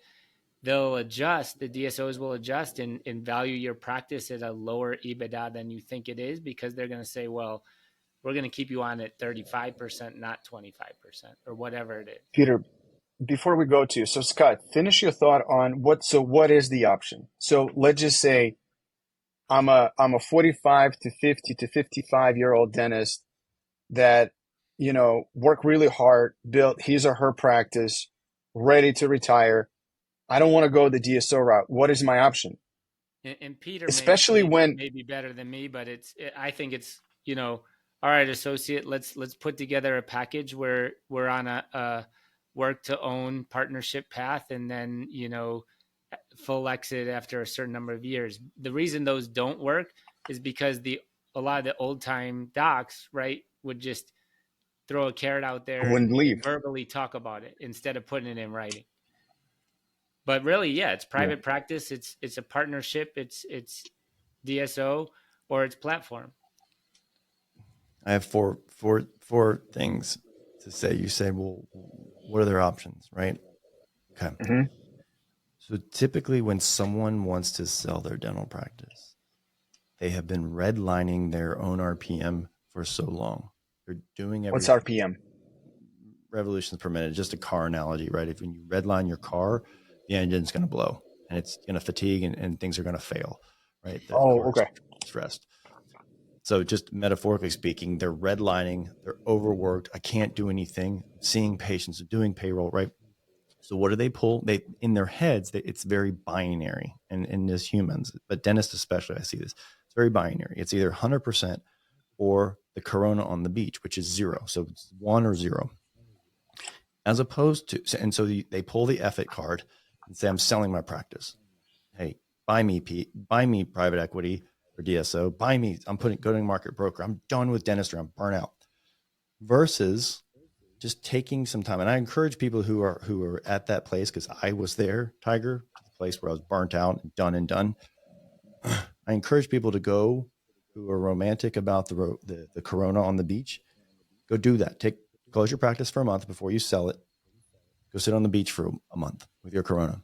Speaker 3: they'll adjust, the DSOs will adjust and value your practice at a lower EBITDA than you think it is, because they're going to say, well, we're going to keep you on at 35%, not 25% or whatever it is.
Speaker 2: Peter, before we go to, so Scott, finish your thought on what is the option? So let's just say I'm a 45 to 50 to 55-year-old dentist that, work really hard, built his or her practice, ready to retire. I don't want to go the DSO route. What is my option?
Speaker 3: And Peter
Speaker 2: especially
Speaker 3: may be better than me, but I think it's, all right, associate, let's put together a package where we're on a work to own partnership path, and then, full exit after a certain number of years. The reason those don't work is because a lot of the old time docs, right, would just throw a carrot out there
Speaker 2: wouldn't leave.
Speaker 3: and verbally talk about it instead of putting it in writing. But really, yeah, it's private practice. It's a partnership. It's DSO or it's platform.
Speaker 1: I have four things to say. You say, well, what are their options, right? Okay.
Speaker 2: Mm-hmm.
Speaker 1: So typically when someone wants to sell their dental practice, they have been redlining their own RPM for so long. They're doing everything.
Speaker 2: What's RPM?
Speaker 1: Revolutions per minute, just a car analogy, right? If when you redline your car, the engine's going to blow and it's going to fatigue and things are going to fail, right?
Speaker 2: Okay.
Speaker 1: Stressed. So just metaphorically speaking, they're redlining, they're overworked. I can't do anything. Seeing patients, doing payroll, right? So what do they pull? In their heads, it's very binary, and as humans, but dentists especially, I see this. It's very binary. It's either 100% or the Corona on the beach, which is 0. So it's 1 or 0. As opposed to, and so they pull the F-it card and say, I'm selling my practice. Hey, buy me private equity or DSO, buy me. I'm going to market broker. I'm done with dentistry. I'm burnt out. Versus just taking some time. And I encourage people who are at that place, because I was there, Tiger, the place where I was burnt out, done. I encourage people to go who are romantic about the Corona on the beach. Go do that. Close your practice for a month before you sell it. Go sit on the beach for a month with your Corona.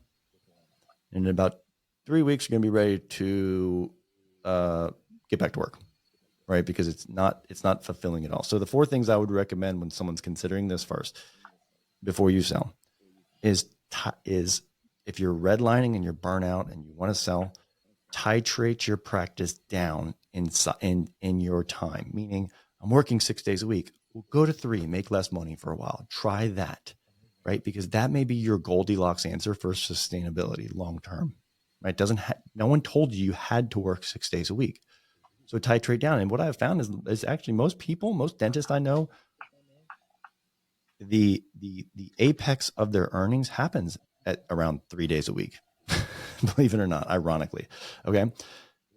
Speaker 1: And in about 3 weeks, you're going to be ready to get back to work, right? Because it's not fulfilling at all. So the 4 things I would recommend when someone's considering this first, before you sell, is if you're redlining and you're burnout and you want to sell, titrate your practice down in your time. Meaning, I'm working 6 days a week. Well, go to 3, make less money for a while. Try that, right? Because that may be your Goldilocks answer for sustainability long term, right? No one told you had to work 6 days a week. So titrate down. And what I've found is actually most dentists I know, the apex of their earnings happens at around 3 days a week, believe it or not, ironically. Okay.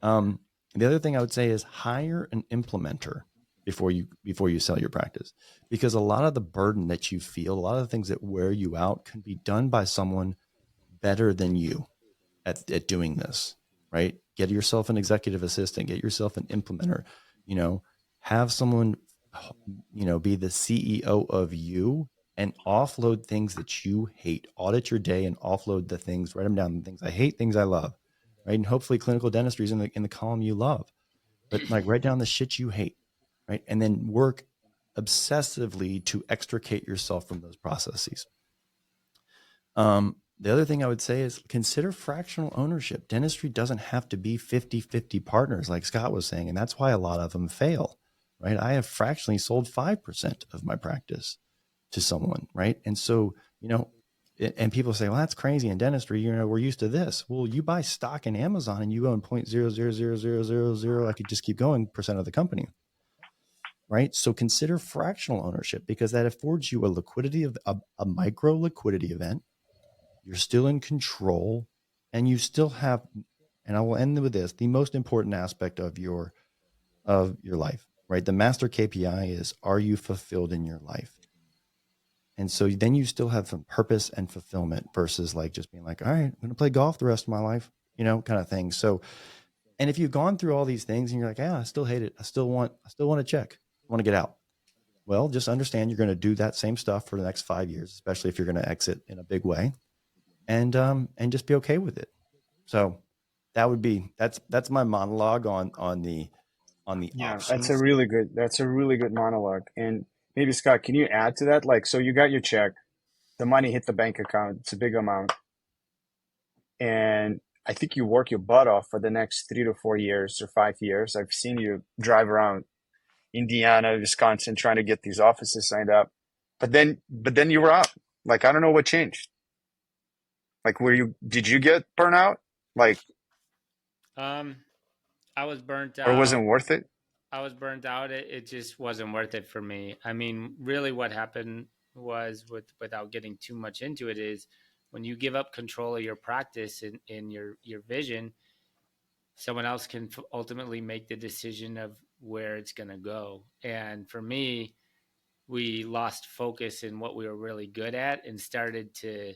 Speaker 1: The other thing I would say is hire an implementer before you sell your practice, because a lot of the burden that you feel, a lot of the things that wear you out can be done by someone better than you at doing this, right? Get yourself an executive assistant, get yourself an implementer, have someone, be the CEO of you and offload things that you hate. Audit your day and offload the things, write them down, things I hate, things I love, right? And hopefully clinical dentistry is in the column you love, but like write down the shit you hate, right? And then work obsessively to extricate yourself from those processes. The other thing I would say is consider fractional ownership. Dentistry doesn't have to be 50-50 partners like Scott was saying. And that's why a lot of them fail, right? I have fractionally sold 5% of my practice to someone, right? And so, and people say, well, that's crazy in dentistry. We're used to this. Well, you buy stock in Amazon and you own 0.0000000. I could just keep going % of the company, right? So consider fractional ownership, because that affords you a liquidity of a micro liquidity event. You're still in control, and you still have, and I will end with this, the most important aspect of your life, right? The master KPI is, are you fulfilled in your life? And so then you still have some purpose and fulfillment versus like just being like, all right, I'm going to play golf the rest of my life, kind of thing. So, and if you've gone through all these things and you're like, yeah, I still hate it. I still want to check. I want to get out. Well, just understand you're going to do that same stuff for the next 5 years, especially if you're going to exit in a big way. And just be okay with it. So that's my monologue on the options.
Speaker 2: That's a really good monologue. And maybe Scott, can you add to that? Like, so you got your check, the money hit the bank account, it's a big amount, and I think you work your butt off for the next 3 to 4 years or 5 years. I've seen you drive around Indiana, Wisconsin, trying to get these offices signed up, but then you were out. Like, I don't know what changed. Like, did you get burnout? Like,
Speaker 3: I was burnt out.
Speaker 2: Or wasn't worth it?
Speaker 3: I was burnt out. It just wasn't worth it for me. I mean, really what happened was, without getting too much into it, is when you give up control of your practice and in your vision, someone else can ultimately make the decision of where it's going to go. And for me, we lost focus in what we were really good at and started to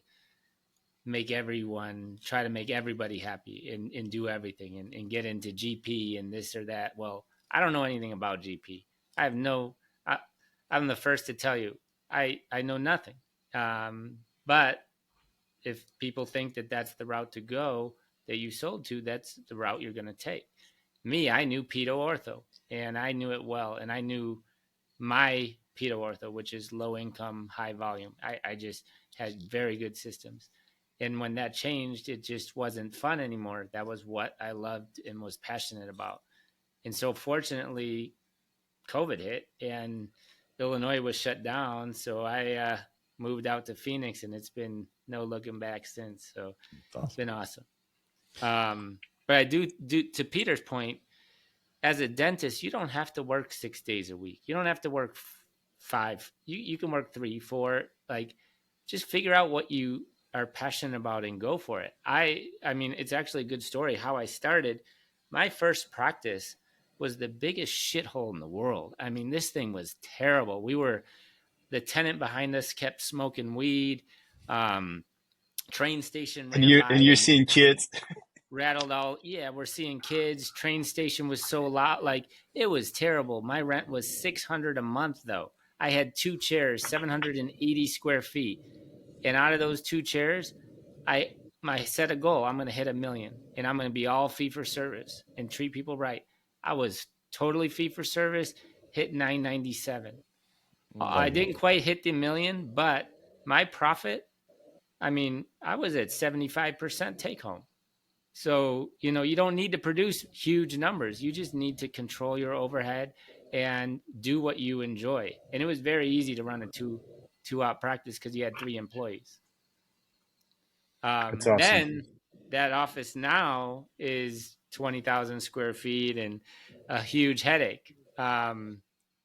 Speaker 3: try to make everybody happy and do everything and get into GP and this or that. Well, I don't know anything about GP. I'm the first to tell you, I know nothing. But if people think that that's the route to go that you sold to, that's the route you're going to take. Me, I knew pedo ortho, and I knew it well. And I knew my pedo ortho, which is low income, high volume. I just had very good systems. And when that changed, it just wasn't fun anymore. That was what I loved and was passionate about. And so fortunately, COVID hit and Illinois was shut down. So I moved out to Phoenix, and it's been no looking back since. So It's been awesome. But I do, to Peter's point, as a dentist, you don't have to work 6 days a week. You don't have to work 5. You can work 3, 4. Like, just figure out what you are passionate about and go for it. I mean, it's actually a good story how I started. My first practice was the biggest shithole in the world. I mean, this thing was terrible. The tenant behind us kept smoking weed. Train station.
Speaker 2: And you're seeing kids.
Speaker 3: rattled all, yeah, we're seeing kids. Train station was so loud. Like, it was terrible. My rent was $600 a month, though. I had 2 chairs, 780 square feet. And out of those 2 chairs, I set a goal. I'm going to hit $1 million, and I'm going to be all fee for service and treat people right. I was totally fee for service, hit 997. I didn't quite hit the $1 million, but my profit, I mean, I was at 75% take home. So, you know, you don't need to produce huge numbers. You just need to control your overhead and do what you enjoy. And it was very easy to run a two out practice because you had 3 employees.
Speaker 2: That's awesome.
Speaker 3: Then that office now is 20,000 square feet and a huge headache. But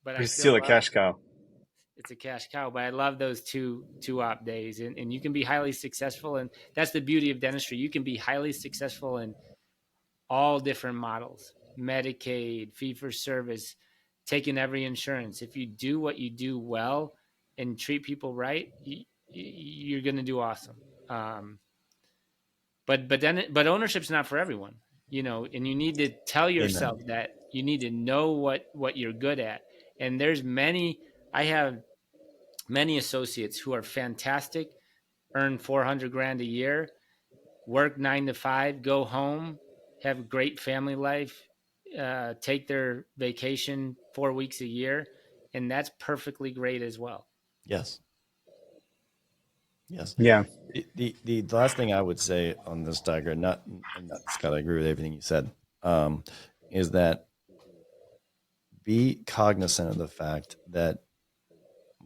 Speaker 2: It's still a cash cow.
Speaker 3: It's a cash cow, but I love those two op days, and you can be highly successful. And that's the beauty of dentistry. You can be highly successful in all different models, Medicaid, fee for service, taking every insurance. If you do what you do well and treat people right, you're going to do awesome. But ownership's not for everyone, you know, and you need to tell yourself that you need to know what you're good at. And I have many associates who are fantastic, earn $400,000 a year, work 9 to 5, go home, have a great family life, take their vacation 4 weeks a year. And that's perfectly great as well.
Speaker 1: Yes.
Speaker 2: Yeah.
Speaker 1: The last thing I would say on this, Tiger, not Scott, I agree with everything you said, is that be cognizant of the fact that,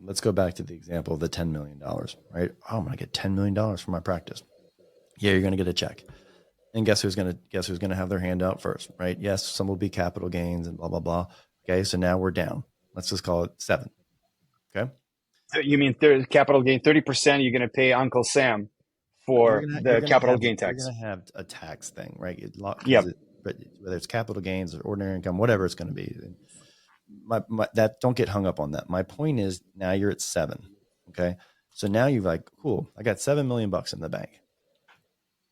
Speaker 1: let's go back to the example of the $10 million, right? Oh, I'm going to get $10 million for my practice. Yeah, you're going to get a check. And guess who's going to have their hand out first, right? Yes, some will be capital gains and blah, blah, blah. Okay, so now we're down. Let's just call it 7. Okay.
Speaker 2: You mean capital gain 30%? You're going to pay Uncle Sam for the capital gain tax.
Speaker 1: You're going to have a tax thing, right?
Speaker 2: Yep.
Speaker 1: Whether it's capital gains or ordinary income, whatever it's going to be. That don't get hung up on that. My point is, now you're at 7. Okay. So now you're like, cool, I got $7 million in the bank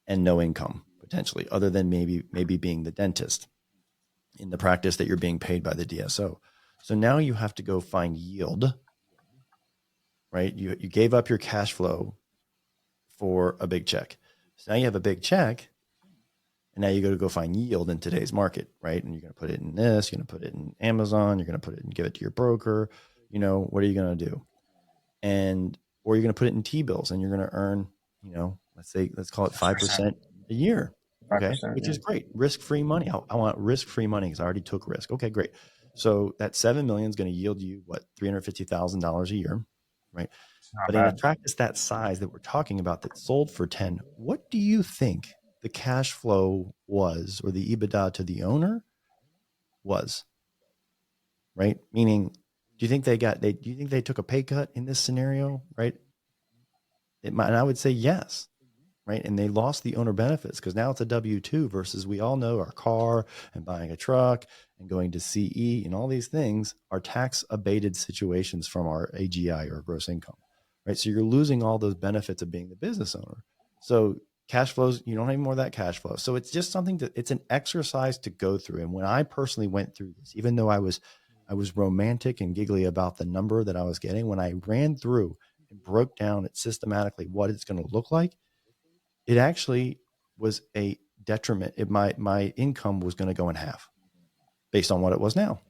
Speaker 1: and no income potentially, other than maybe being the dentist in the practice that you're being paid by the DSO. So now you have to go find yield, right? You gave up your cash flow for a big check. So now you have a big check, and now you got to go find yield in today's market, right? And you're going to put it in this, you're going to put it in Amazon, you're going to put it and give it to your broker. You know, what are you going to do? Or you're going to put it in T-bills, and you're going to earn, you know, let's call it 5% a year. Okay. Which is great. Risk-free money. I want risk-free money because I already took risk. Okay, great. So that $7 million is going to yield you what, $350,000 a year, right? But in a practice that size that we're talking about that sold for 10, what do you think the cash flow was, or the EBITDA to the owner was? Right? Meaning, do you think they took a pay cut in this scenario? Right? And I would say yes. Right. And they lost the owner benefits because now it's a W-2 versus, we all know, our car and buying a truck and going to CE and all these things are tax abated situations from our AGI or gross income. Right. So you're losing all those benefits of being the business owner. So cash flows, you don't have more of that cash flow. So it's just it's an exercise to go through. And when I personally went through this, even though I was romantic and giggly about the number that I was getting, when I ran through and broke down it systematically, what it's going to look like, it actually was a detriment. My income was going to go in half based on what it was now.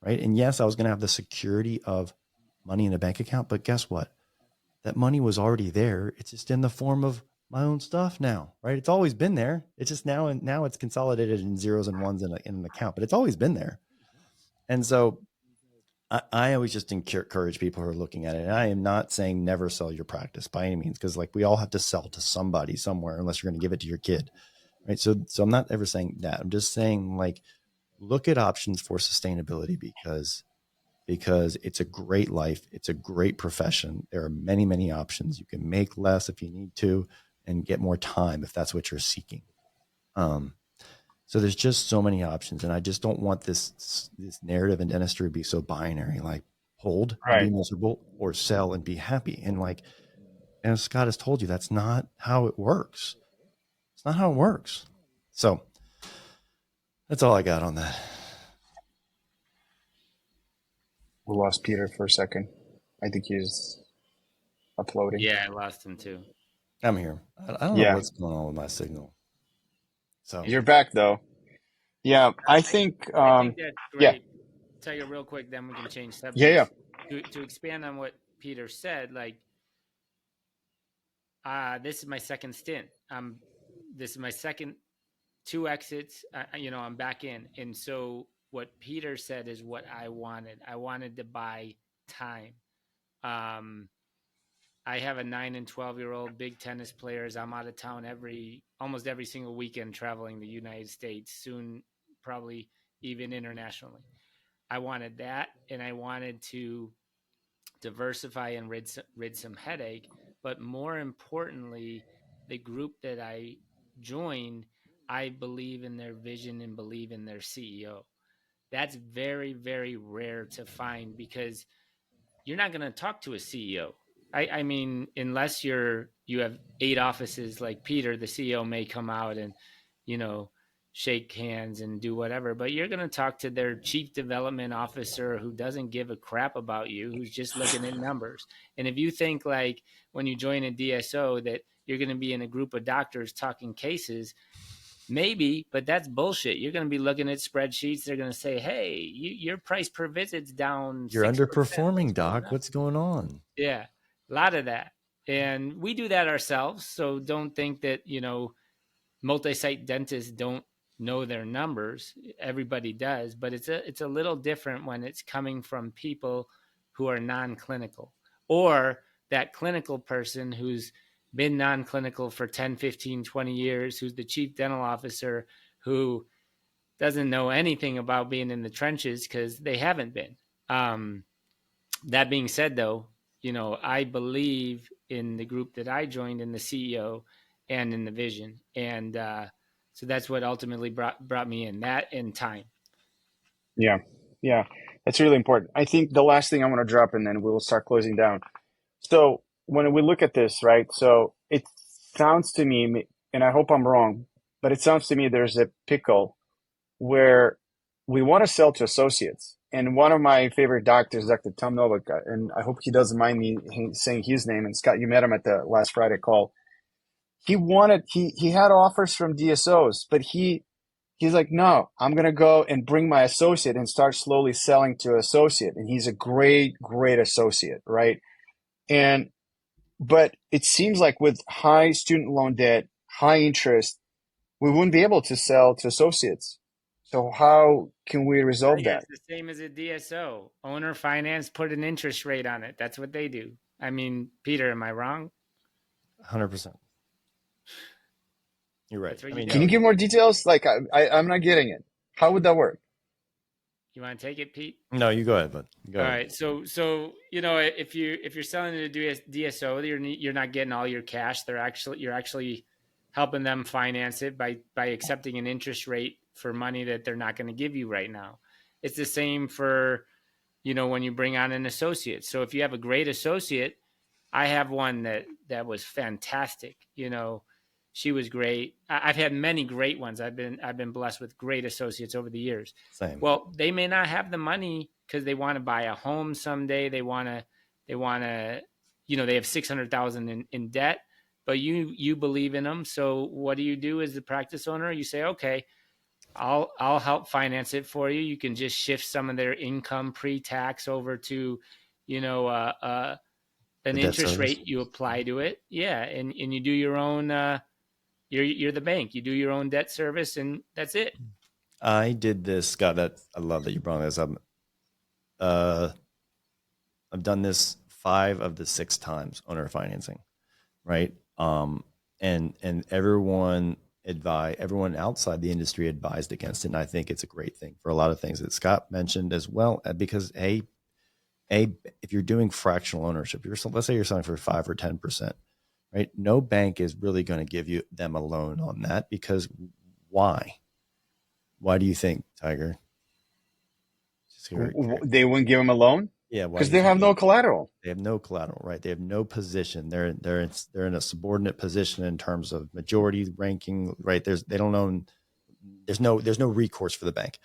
Speaker 1: Right. And yes, I was going to have the security of money in a bank account, but guess what? That money was already there. It's just in the form of my own stuff now, right? It's always been there. It's just now it's consolidated in zeros and ones in an account, but it's always been there. And so I always just encourage people who are looking at it. And I am not saying never sell your practice by any means, because like we all have to sell to somebody somewhere unless you're going to give it to your kid, right? So I'm not ever saying that. I'm just saying, like, look at options for sustainability because it's a great life. It's a great profession. There are many, many options. You can make less if you need to and get more time if that's what you're seeking. So there's just so many options, and I just don't want this narrative in dentistry to be so binary, like hold and be miserable or sell and be happy. And Scott has told you, that's not how it works. It's not how it works. So that's all I got on that.
Speaker 2: We lost Peter for a second. I think he's uploading.
Speaker 3: Yeah, I lost him too.
Speaker 1: I'm here. I don't know what's going on with my signal. So
Speaker 2: you're back though. Yeah, I think
Speaker 3: that's great.
Speaker 2: yeah.
Speaker 3: Tell you real quick, then we can change subjects.
Speaker 2: Yeah.
Speaker 3: To expand on what Peter said, like, this is my second stint. This is my second 2 exits. I'm back in, and so what Peter said is what I wanted. I wanted to buy time. I have a 9 and 12-year-old, big tennis players. I'm out of town almost every single weekend, traveling the United States, soon probably even internationally. I wanted that, and I wanted to diversify and rid some headache. But more importantly, the group that I joined, I believe in their vision and believe in their CEO. That's very, very rare to find, because you're not going to talk to a CEO. I mean, unless you have 8 offices like Peter, the CEO may come out and, shake hands and do whatever, but you're going to talk to their chief development officer who doesn't give a crap about you, who's just looking at numbers. And if you think, like, when you join a DSO that you're going to be in a group of doctors talking cases, maybe, but that's bullshit. You're going to be looking at spreadsheets. They're going to say, hey, your price per visit's down.
Speaker 1: You're
Speaker 3: 6%.
Speaker 1: underperforming, Doc. What's going on?
Speaker 3: Yeah, a lot of that. And we do that ourselves. So don't think that, multi-site dentists don't know their numbers. Everybody does, but it's a little different when it's coming from people who are non-clinical, or that clinical person who's been non-clinical for 10, 15, 20 years, who's the chief dental officer, who doesn't know anything about being in the trenches because they haven't been. That being said, though, I believe in the group that I joined, in the CEO and in the vision. And so that's what ultimately brought me in, that and time.
Speaker 2: Yeah. That's really important. I think the last thing I want to drop, and then we'll start closing down. So when we look at this, right? So it sounds to me, and I hope I'm wrong, but it sounds to me there's a pickle where we want to sell to associates. And one of my favorite doctors, Dr. Tom Novak, and I hope he doesn't mind me saying his name. And Scott, you met him at the last Friday call. He had offers from DSOs, but he's like, no, I'm going to go and bring my associate and start slowly selling to associate. And he's a great, great associate, right? But it seems like with high student loan debt, high interest, we wouldn't be able to sell to associates. So how can we resolve that?
Speaker 3: It's the same as a DSO. Owner finance, put an interest rate on it. That's what they do. I mean, Peter, am I wrong?
Speaker 1: 100%. You're right.
Speaker 2: Can you give more details? Like, I'm not getting it. How would that work?
Speaker 3: You want to take it, Pete?
Speaker 1: No, you go ahead, bud. Go ahead.
Speaker 3: All right. So if you're selling to a DSO, you're not getting all your cash. You're actually helping them finance it by accepting an interest rate for money that they're not going to give you right now. It's the same for, when you bring on an associate. So if you have a great associate, I have one that was fantastic. She was great. I've had many great ones. I've been blessed with great associates over the years.
Speaker 1: Same.
Speaker 3: Well, they may not have the money because they want to buy a home someday. They want to, they have $600,000 in debt, but you believe in them. So what do you do as the practice owner? You say, okay, I'll help finance it for you. You can just shift some of their income pre-tax over to, an interest rate you apply to it. Yeah. And you do your own, you're the bank, you do your own debt service, and that's it.
Speaker 1: I did this, Scott. I love that you brought this up. I've done this 5 of the 6 times, owner financing, right? And everyone outside the industry advised against it. And I think it's a great thing for a lot of things that Scott mentioned as well, because if you're doing fractional ownership, let's say you're selling for 5 or 10%, right? No bank is really going to give them a loan on that, because why? Why do you think, Tiger?
Speaker 2: They wouldn't give them a loan?
Speaker 1: Yeah, why
Speaker 2: because
Speaker 1: you
Speaker 2: they have
Speaker 1: think
Speaker 2: no collateral.
Speaker 1: they have no collateral, right? They have no position. They're in a subordinate position in terms of majority ranking, right? They don't own. There's no recourse for the bank.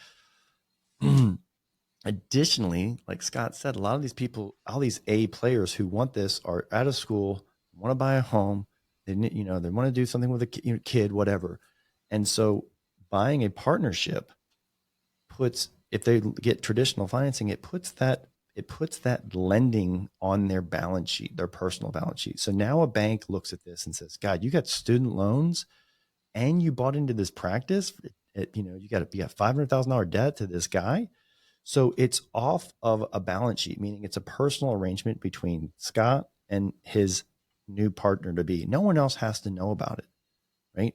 Speaker 1: Additionally, like Scott said, a lot of these people, all these A players who want this are out of school, want to buy a home, they want to do something with a kid, whatever. And so buying a partnership puts, if they get traditional financing, it puts that lending on their balance sheet, their personal balance sheet. So now a bank looks at this and says, God, you got student loans and you bought into this practice. You got $500,000 debt to this guy. So it's off of a balance sheet, meaning it's a personal arrangement between Scott and his new partner to be. No one else has to know about it, right?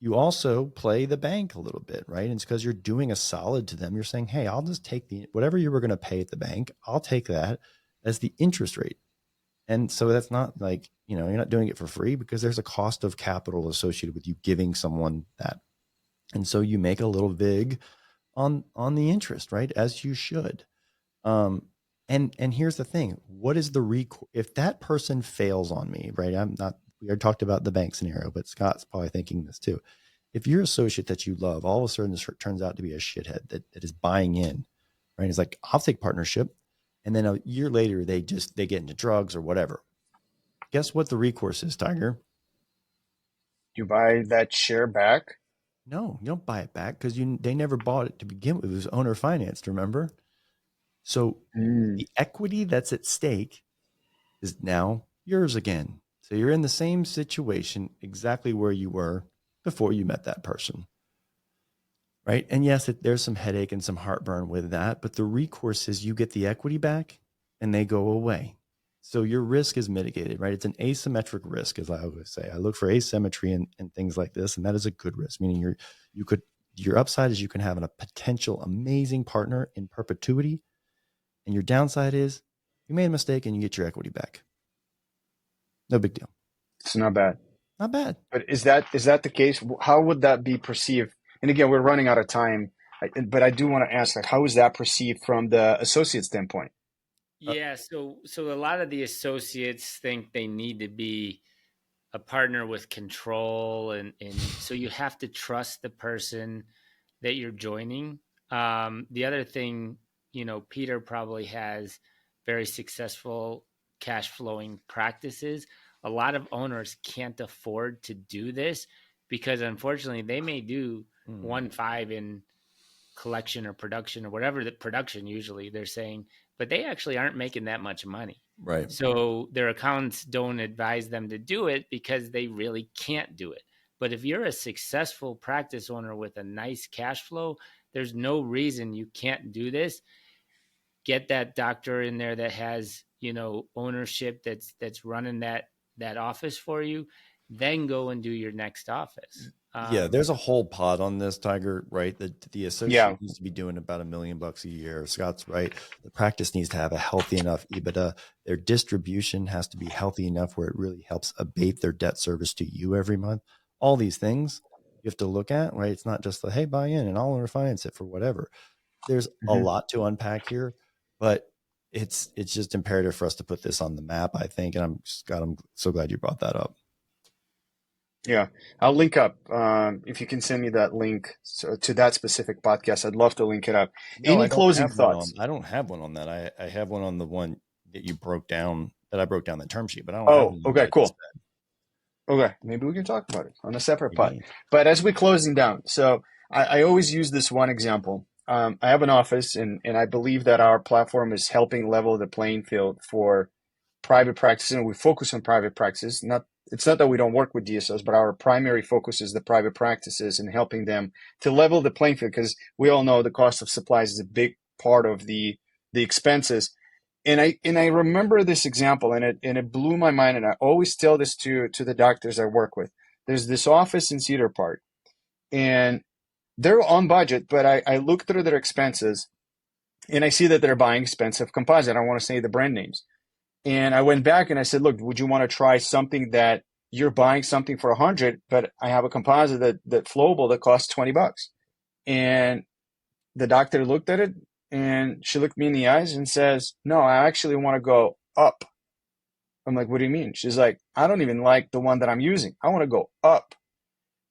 Speaker 1: You also play the bank a little bit, right? And it's because you're doing a solid to them. You're saying, hey, I'll just take whatever you were going to pay at the bank, I'll take that as the interest rate. And so that's not like, you're not doing it for free because there's a cost of capital associated with you giving someone that. And so you make a little vig on the interest, right? As you should. And here's the thing: what is the recourse if that person fails on me, right? We already talked about the bank scenario, but Scott's probably thinking this too. If your associate that you love all of a sudden this turns out to be a shithead that is buying in, right? It's like, I'll take partnership, and then a year later they get into drugs or whatever. Guess what the recourse is, Tiger?
Speaker 2: You buy that share back.
Speaker 1: No, you don't buy it back because they never bought it to begin with. It was owner financed, remember? So the equity that's at stake is now yours again. So you're in the same situation exactly where you were before you met that person, right? And yes, there's some headache and some heartburn with that, but the recourse is you get the equity back and they go away. So your risk is mitigated, right? It's an asymmetric risk, as I always say. I look for asymmetry in things like this, and that is a good risk, meaning your upside is you can have a potential amazing partner in perpetuity, and your downside is you made a mistake and you get your equity back. No big deal.
Speaker 2: It's not bad.
Speaker 1: Not bad.
Speaker 2: But is that the case? How would that be perceived? And again, we're running out of time, but I do want to ask, like, how is that perceived from the associate standpoint?
Speaker 3: Yeah, so a lot of the associates think they need to be a partner with control, and so you have to trust the person that you're joining. The other thing, Peter probably has very successful cash flowing practices. A lot of owners can't afford to do this because unfortunately they may do 1.5 in collection or production or whatever the production usually they're saying, but they actually aren't making that much money.
Speaker 1: Right.
Speaker 3: So their accountants don't advise them to do it because they really can't do it. But if you're a successful practice owner with a nice cash flow, there's no reason you can't do this. Get that doctor in there that has, ownership that's running that office for you, then go and do your next office.
Speaker 1: Yeah, there's a whole pod on this, Tiger, right? The associate needs to be doing about $1 million a year. Scott's right. The practice needs to have a healthy enough EBITDA. Their distribution has to be healthy enough where it really helps abate their debt service to you every month. All these things you have to look at, right? It's not just the, hey, buy in and I'll refinance it for whatever. There's a lot to unpack here, but it's just imperative for us to put this on the map, I think. And I'm so glad you brought that up.
Speaker 2: Yeah, I'll link up. If you can send me that link to that specific podcast, I'd love to link it up.
Speaker 1: No,
Speaker 2: Any closing thoughts?
Speaker 1: I don't have one on that. I have one on the one that you broke down, that I broke down the term sheet, but I don't have one.
Speaker 2: Okay, cool. Okay, maybe we can talk about it on a separate pod. But as we're closing down, so I always use this one example. I have an office, and I believe that our platform is helping level the playing field for private practice, and we focus on private practices. It's not that we don't work with DSOs, but our primary focus is the private practices and helping them to level the playing field, because we all know the cost of supplies is a big part of the expenses. And I remember this example, and it blew my mind, and I always tell this to the doctors I work with. There's this office in Cedar Park, and they're on budget, but I look through their expenses, and I see that they're buying expensive composite. I don't want to say the brand names. And I went back and I said, look, would you want to try something that you're buying something for 100, but I have a composite that flowable that costs $20? And the doctor looked at it And she looked me in the eyes and says, no, I actually want to go up. I'm like, what do you mean? She's like, I don't even like the one that I'm using. I want to go up,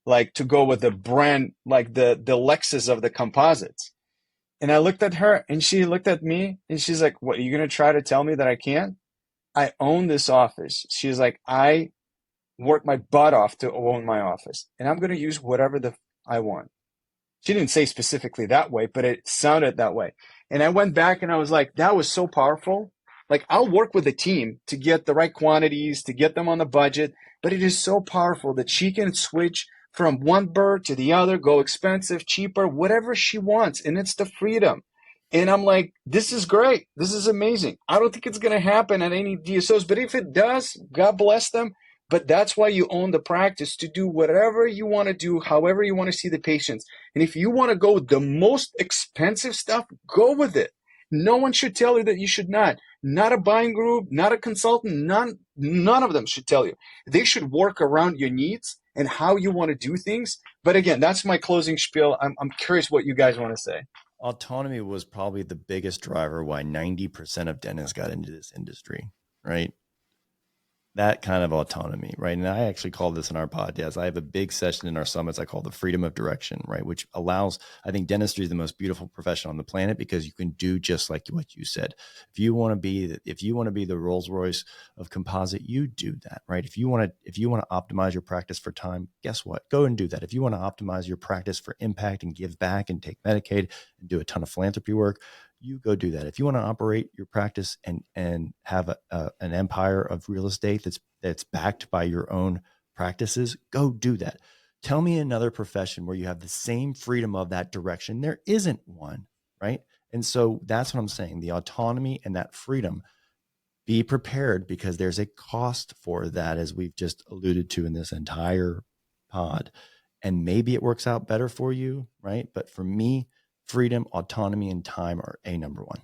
Speaker 2: like to go with the brand, like the Lexus of the composites. And I looked at her and she looked at me and she's like, what, are you going to try to tell me that I can't? I own this office. She's like, I work my butt off to own my office and I'm going to use whatever I want. She didn't say specifically that way, but it sounded that way. And I went back and I was like, that was so powerful. Like, I'll work with the team to get the right quantities, to get them on the budget, but it is so powerful that she can switch from one bird to the other, go expensive, cheaper, whatever she wants. And it's the freedom. And I'm like, this is great. This is amazing. I don't think it's going to happen at any DSOs, but if it does, God bless them. But that's why you own the practice, to do whatever you want to do, however you want to see the patients. And if you want to go with the most expensive stuff, go with it. No one should tell you that you should not. Not a buying group, not a consultant, none of them should tell you. They should work around your needs and how you want to do things. But again, that's my closing spiel. I'm curious what you guys want to say.
Speaker 1: Autonomy was probably the biggest driver why 90% of dentists got into this industry, right? That kind of autonomy, right? And I actually call this in our podcast. I have a big session in our summits I call the freedom of direction, right? Which allows, I think dentistry is the most beautiful profession on the planet because you can do just like what you said. If you want to be the Rolls Royce of composite, you do that, right? If you want to optimize your practice for time, guess what? Go and do that. If you want to optimize your practice for impact and give back and take Medicaid and do a ton of philanthropy work, you go do that. If you want to operate your practice and have an empire of real estate that's backed by your own practices, go do that. Tell me another profession where you have the same freedom of that direction. There isn't one, right? And so that's what I'm saying. The autonomy and that freedom, be prepared because there's a cost for that, as we've just alluded to in this entire pod. And maybe it works out better for you, right? But for me, freedom, autonomy, and time are number one.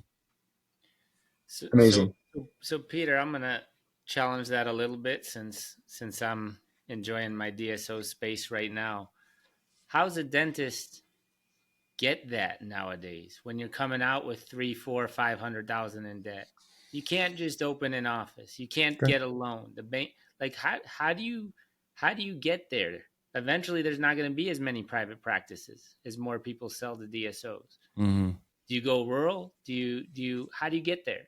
Speaker 2: Amazing.
Speaker 3: So Peter, I'm gonna challenge that a little bit since I'm enjoying my DSO space right now. How's a dentist get that nowadays when you're coming out with 3, 4, 500,000 in debt? You can't just open an office. You can't get a loan. The bank, like how do you get there? Eventually, there's not going to be as many private practices as more people sell to DSOs. Mm-hmm. Do you go rural? How do you get there?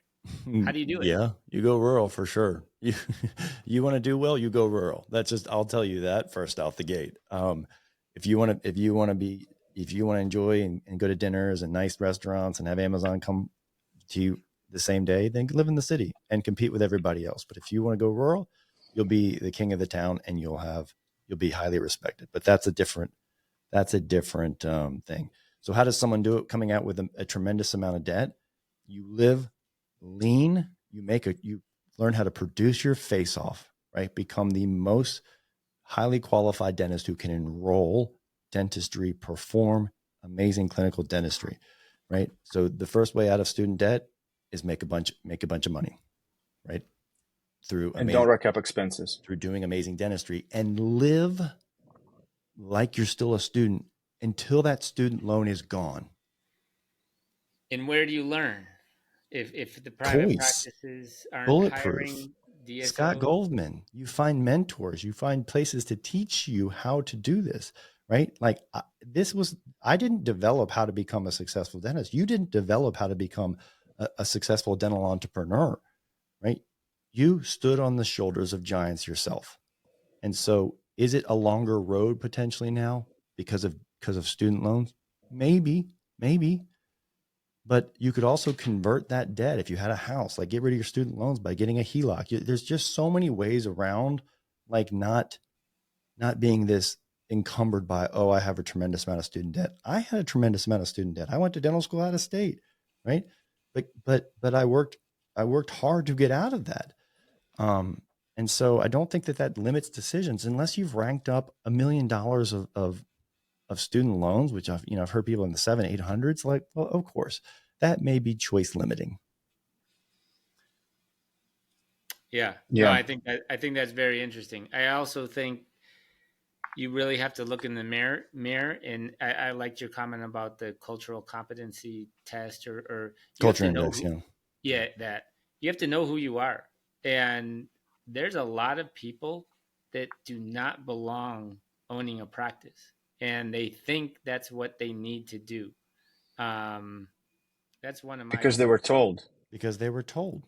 Speaker 3: How do you do it?
Speaker 1: Yeah, you go rural for sure. You want to do well, you go rural. I'll tell you that first out the gate. If you want to enjoy and go to dinners and nice restaurants and have Amazon come to you the same day, then live in the city and compete with everybody else. But if you want to go rural, you'll be the king of the town and you'll be highly respected. But that's a different thing. So how does someone do it? Coming out with a tremendous amount of debt, you live lean, you learn how to produce your face off, right? Become the most highly qualified dentist who can enroll dentistry, perform amazing clinical dentistry, right? So the first way out of student debt is make a bunch of money, right?
Speaker 2: Don't rack up expenses.
Speaker 1: Through doing amazing dentistry and live like you're still a student until that student loan is gone.
Speaker 3: And where do you learn? If the private practices aren't
Speaker 1: Bulletproof,
Speaker 3: hiring DSOs?
Speaker 1: Scott Goldman, you find mentors, you find places to teach you how to do this, right? Like I didn't develop how to become a successful dentist. You didn't develop how to become a successful dental entrepreneur, right? You stood on the shoulders of giants yourself. And so is it a longer road potentially now because of student loans? Maybe. But you could also convert that debt if you had a house, like get rid of your student loans by getting a HELOC. There's just so many ways around, like not being this encumbered by, oh, I have a tremendous amount of student debt. I had a tremendous amount of student debt. I went to dental school out of state, right? But I worked hard to get out of that. And so I don't think that limits decisions unless you've ranked up $1 million of student loans, which I've heard people in the 700-800s, like, well, of course, that may be choice limiting.
Speaker 3: Yeah. No, I think that's very interesting. I also think you really have to look in the mirror. And I liked your comment about the cultural competency test, or you have
Speaker 1: Culture
Speaker 3: to know
Speaker 1: index,
Speaker 3: who, yeah, that you have to know who you are. And there's a lot of people that do not belong owning a practice, and they think that's what they need to do. Um, that's one of my
Speaker 2: Because they were told.
Speaker 1: because they were told.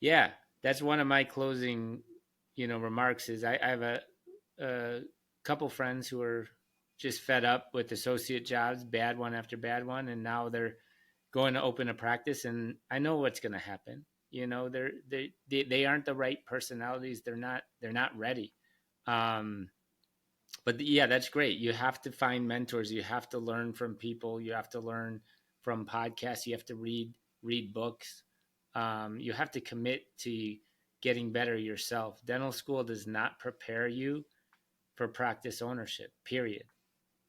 Speaker 3: Yeah, that's one of my closing, remarks. Is I have a couple friends who are just fed up with associate jobs, bad one after bad one, and now they're going to open a practice, and I know what's going to happen. They aren't the right personalities. They're not ready. Um, but yeah, that's great. You have to find mentors. You have to learn from people. You have to learn from podcasts. You have to read books. You have to commit to getting better yourself. Dental school does not prepare you for practice ownership, period.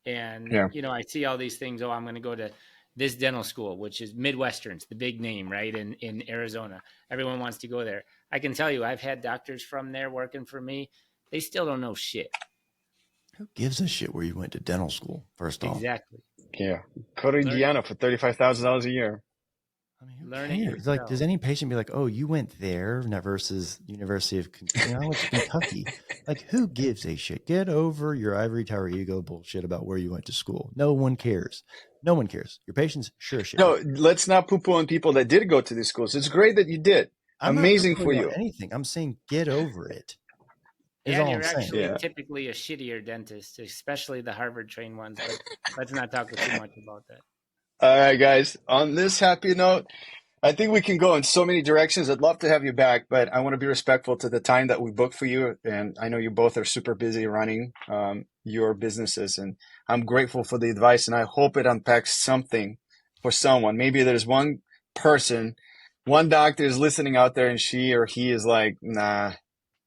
Speaker 3: And
Speaker 2: Yeah.
Speaker 3: I see all these things. Oh, I'm going to go to this dental school, which is Midwestern's the big name, right? In Arizona, everyone wants to go there. I can tell you, I've had doctors from there working for me. They still don't know shit.
Speaker 1: Who gives a shit where you went to dental school? First off,
Speaker 3: Exactly.
Speaker 2: Yeah. Go to Indiana for $35,000 a year.
Speaker 1: I mean, who
Speaker 3: Learn it
Speaker 1: cares? Like,
Speaker 3: yourself.
Speaker 1: does any patient be like, "Oh, you went there," versus University of I went to Kentucky? Like, who gives a shit? Get over your ivory tower ego bullshit about where you went to school. No one cares. No one cares. Your patients sure shit.
Speaker 2: No, let's not poo-poo on people that did go to these schools. It's great that you did.
Speaker 1: I'm
Speaker 2: Amazing
Speaker 1: not
Speaker 2: for
Speaker 1: on
Speaker 2: you.
Speaker 1: anything. I'm saying get over it. Is
Speaker 3: And
Speaker 1: all
Speaker 3: you're
Speaker 1: I'm saying.
Speaker 3: actually
Speaker 2: Yeah.
Speaker 3: typically a shittier dentist, especially the Harvard trained ones. But let's not talk too much about that.
Speaker 2: All right, guys. On this happy note, I think we can go in so many directions. I'd love to have you back, but I want to be respectful to the time that we booked for you. And I know you both are super busy running your businesses. And I'm grateful for the advice. And I hope it unpacks something for someone. Maybe there's one person, one doctor is listening out there and she or he is like, nah,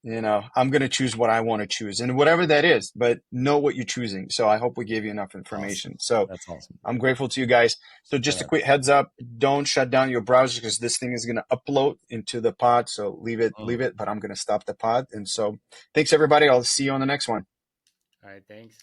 Speaker 2: I'm going to choose what I want to choose and whatever that is, but know what you're choosing. So I hope we gave you enough information.
Speaker 1: Awesome.
Speaker 2: So
Speaker 1: That's awesome.
Speaker 2: I'm grateful to you guys. So just a quick heads up, don't shut down your browser because this thing is going to upload into the pod. So leave it, but I'm going to stop the pod. And so thanks everybody. I'll see you on the next one.
Speaker 3: All right. Thanks.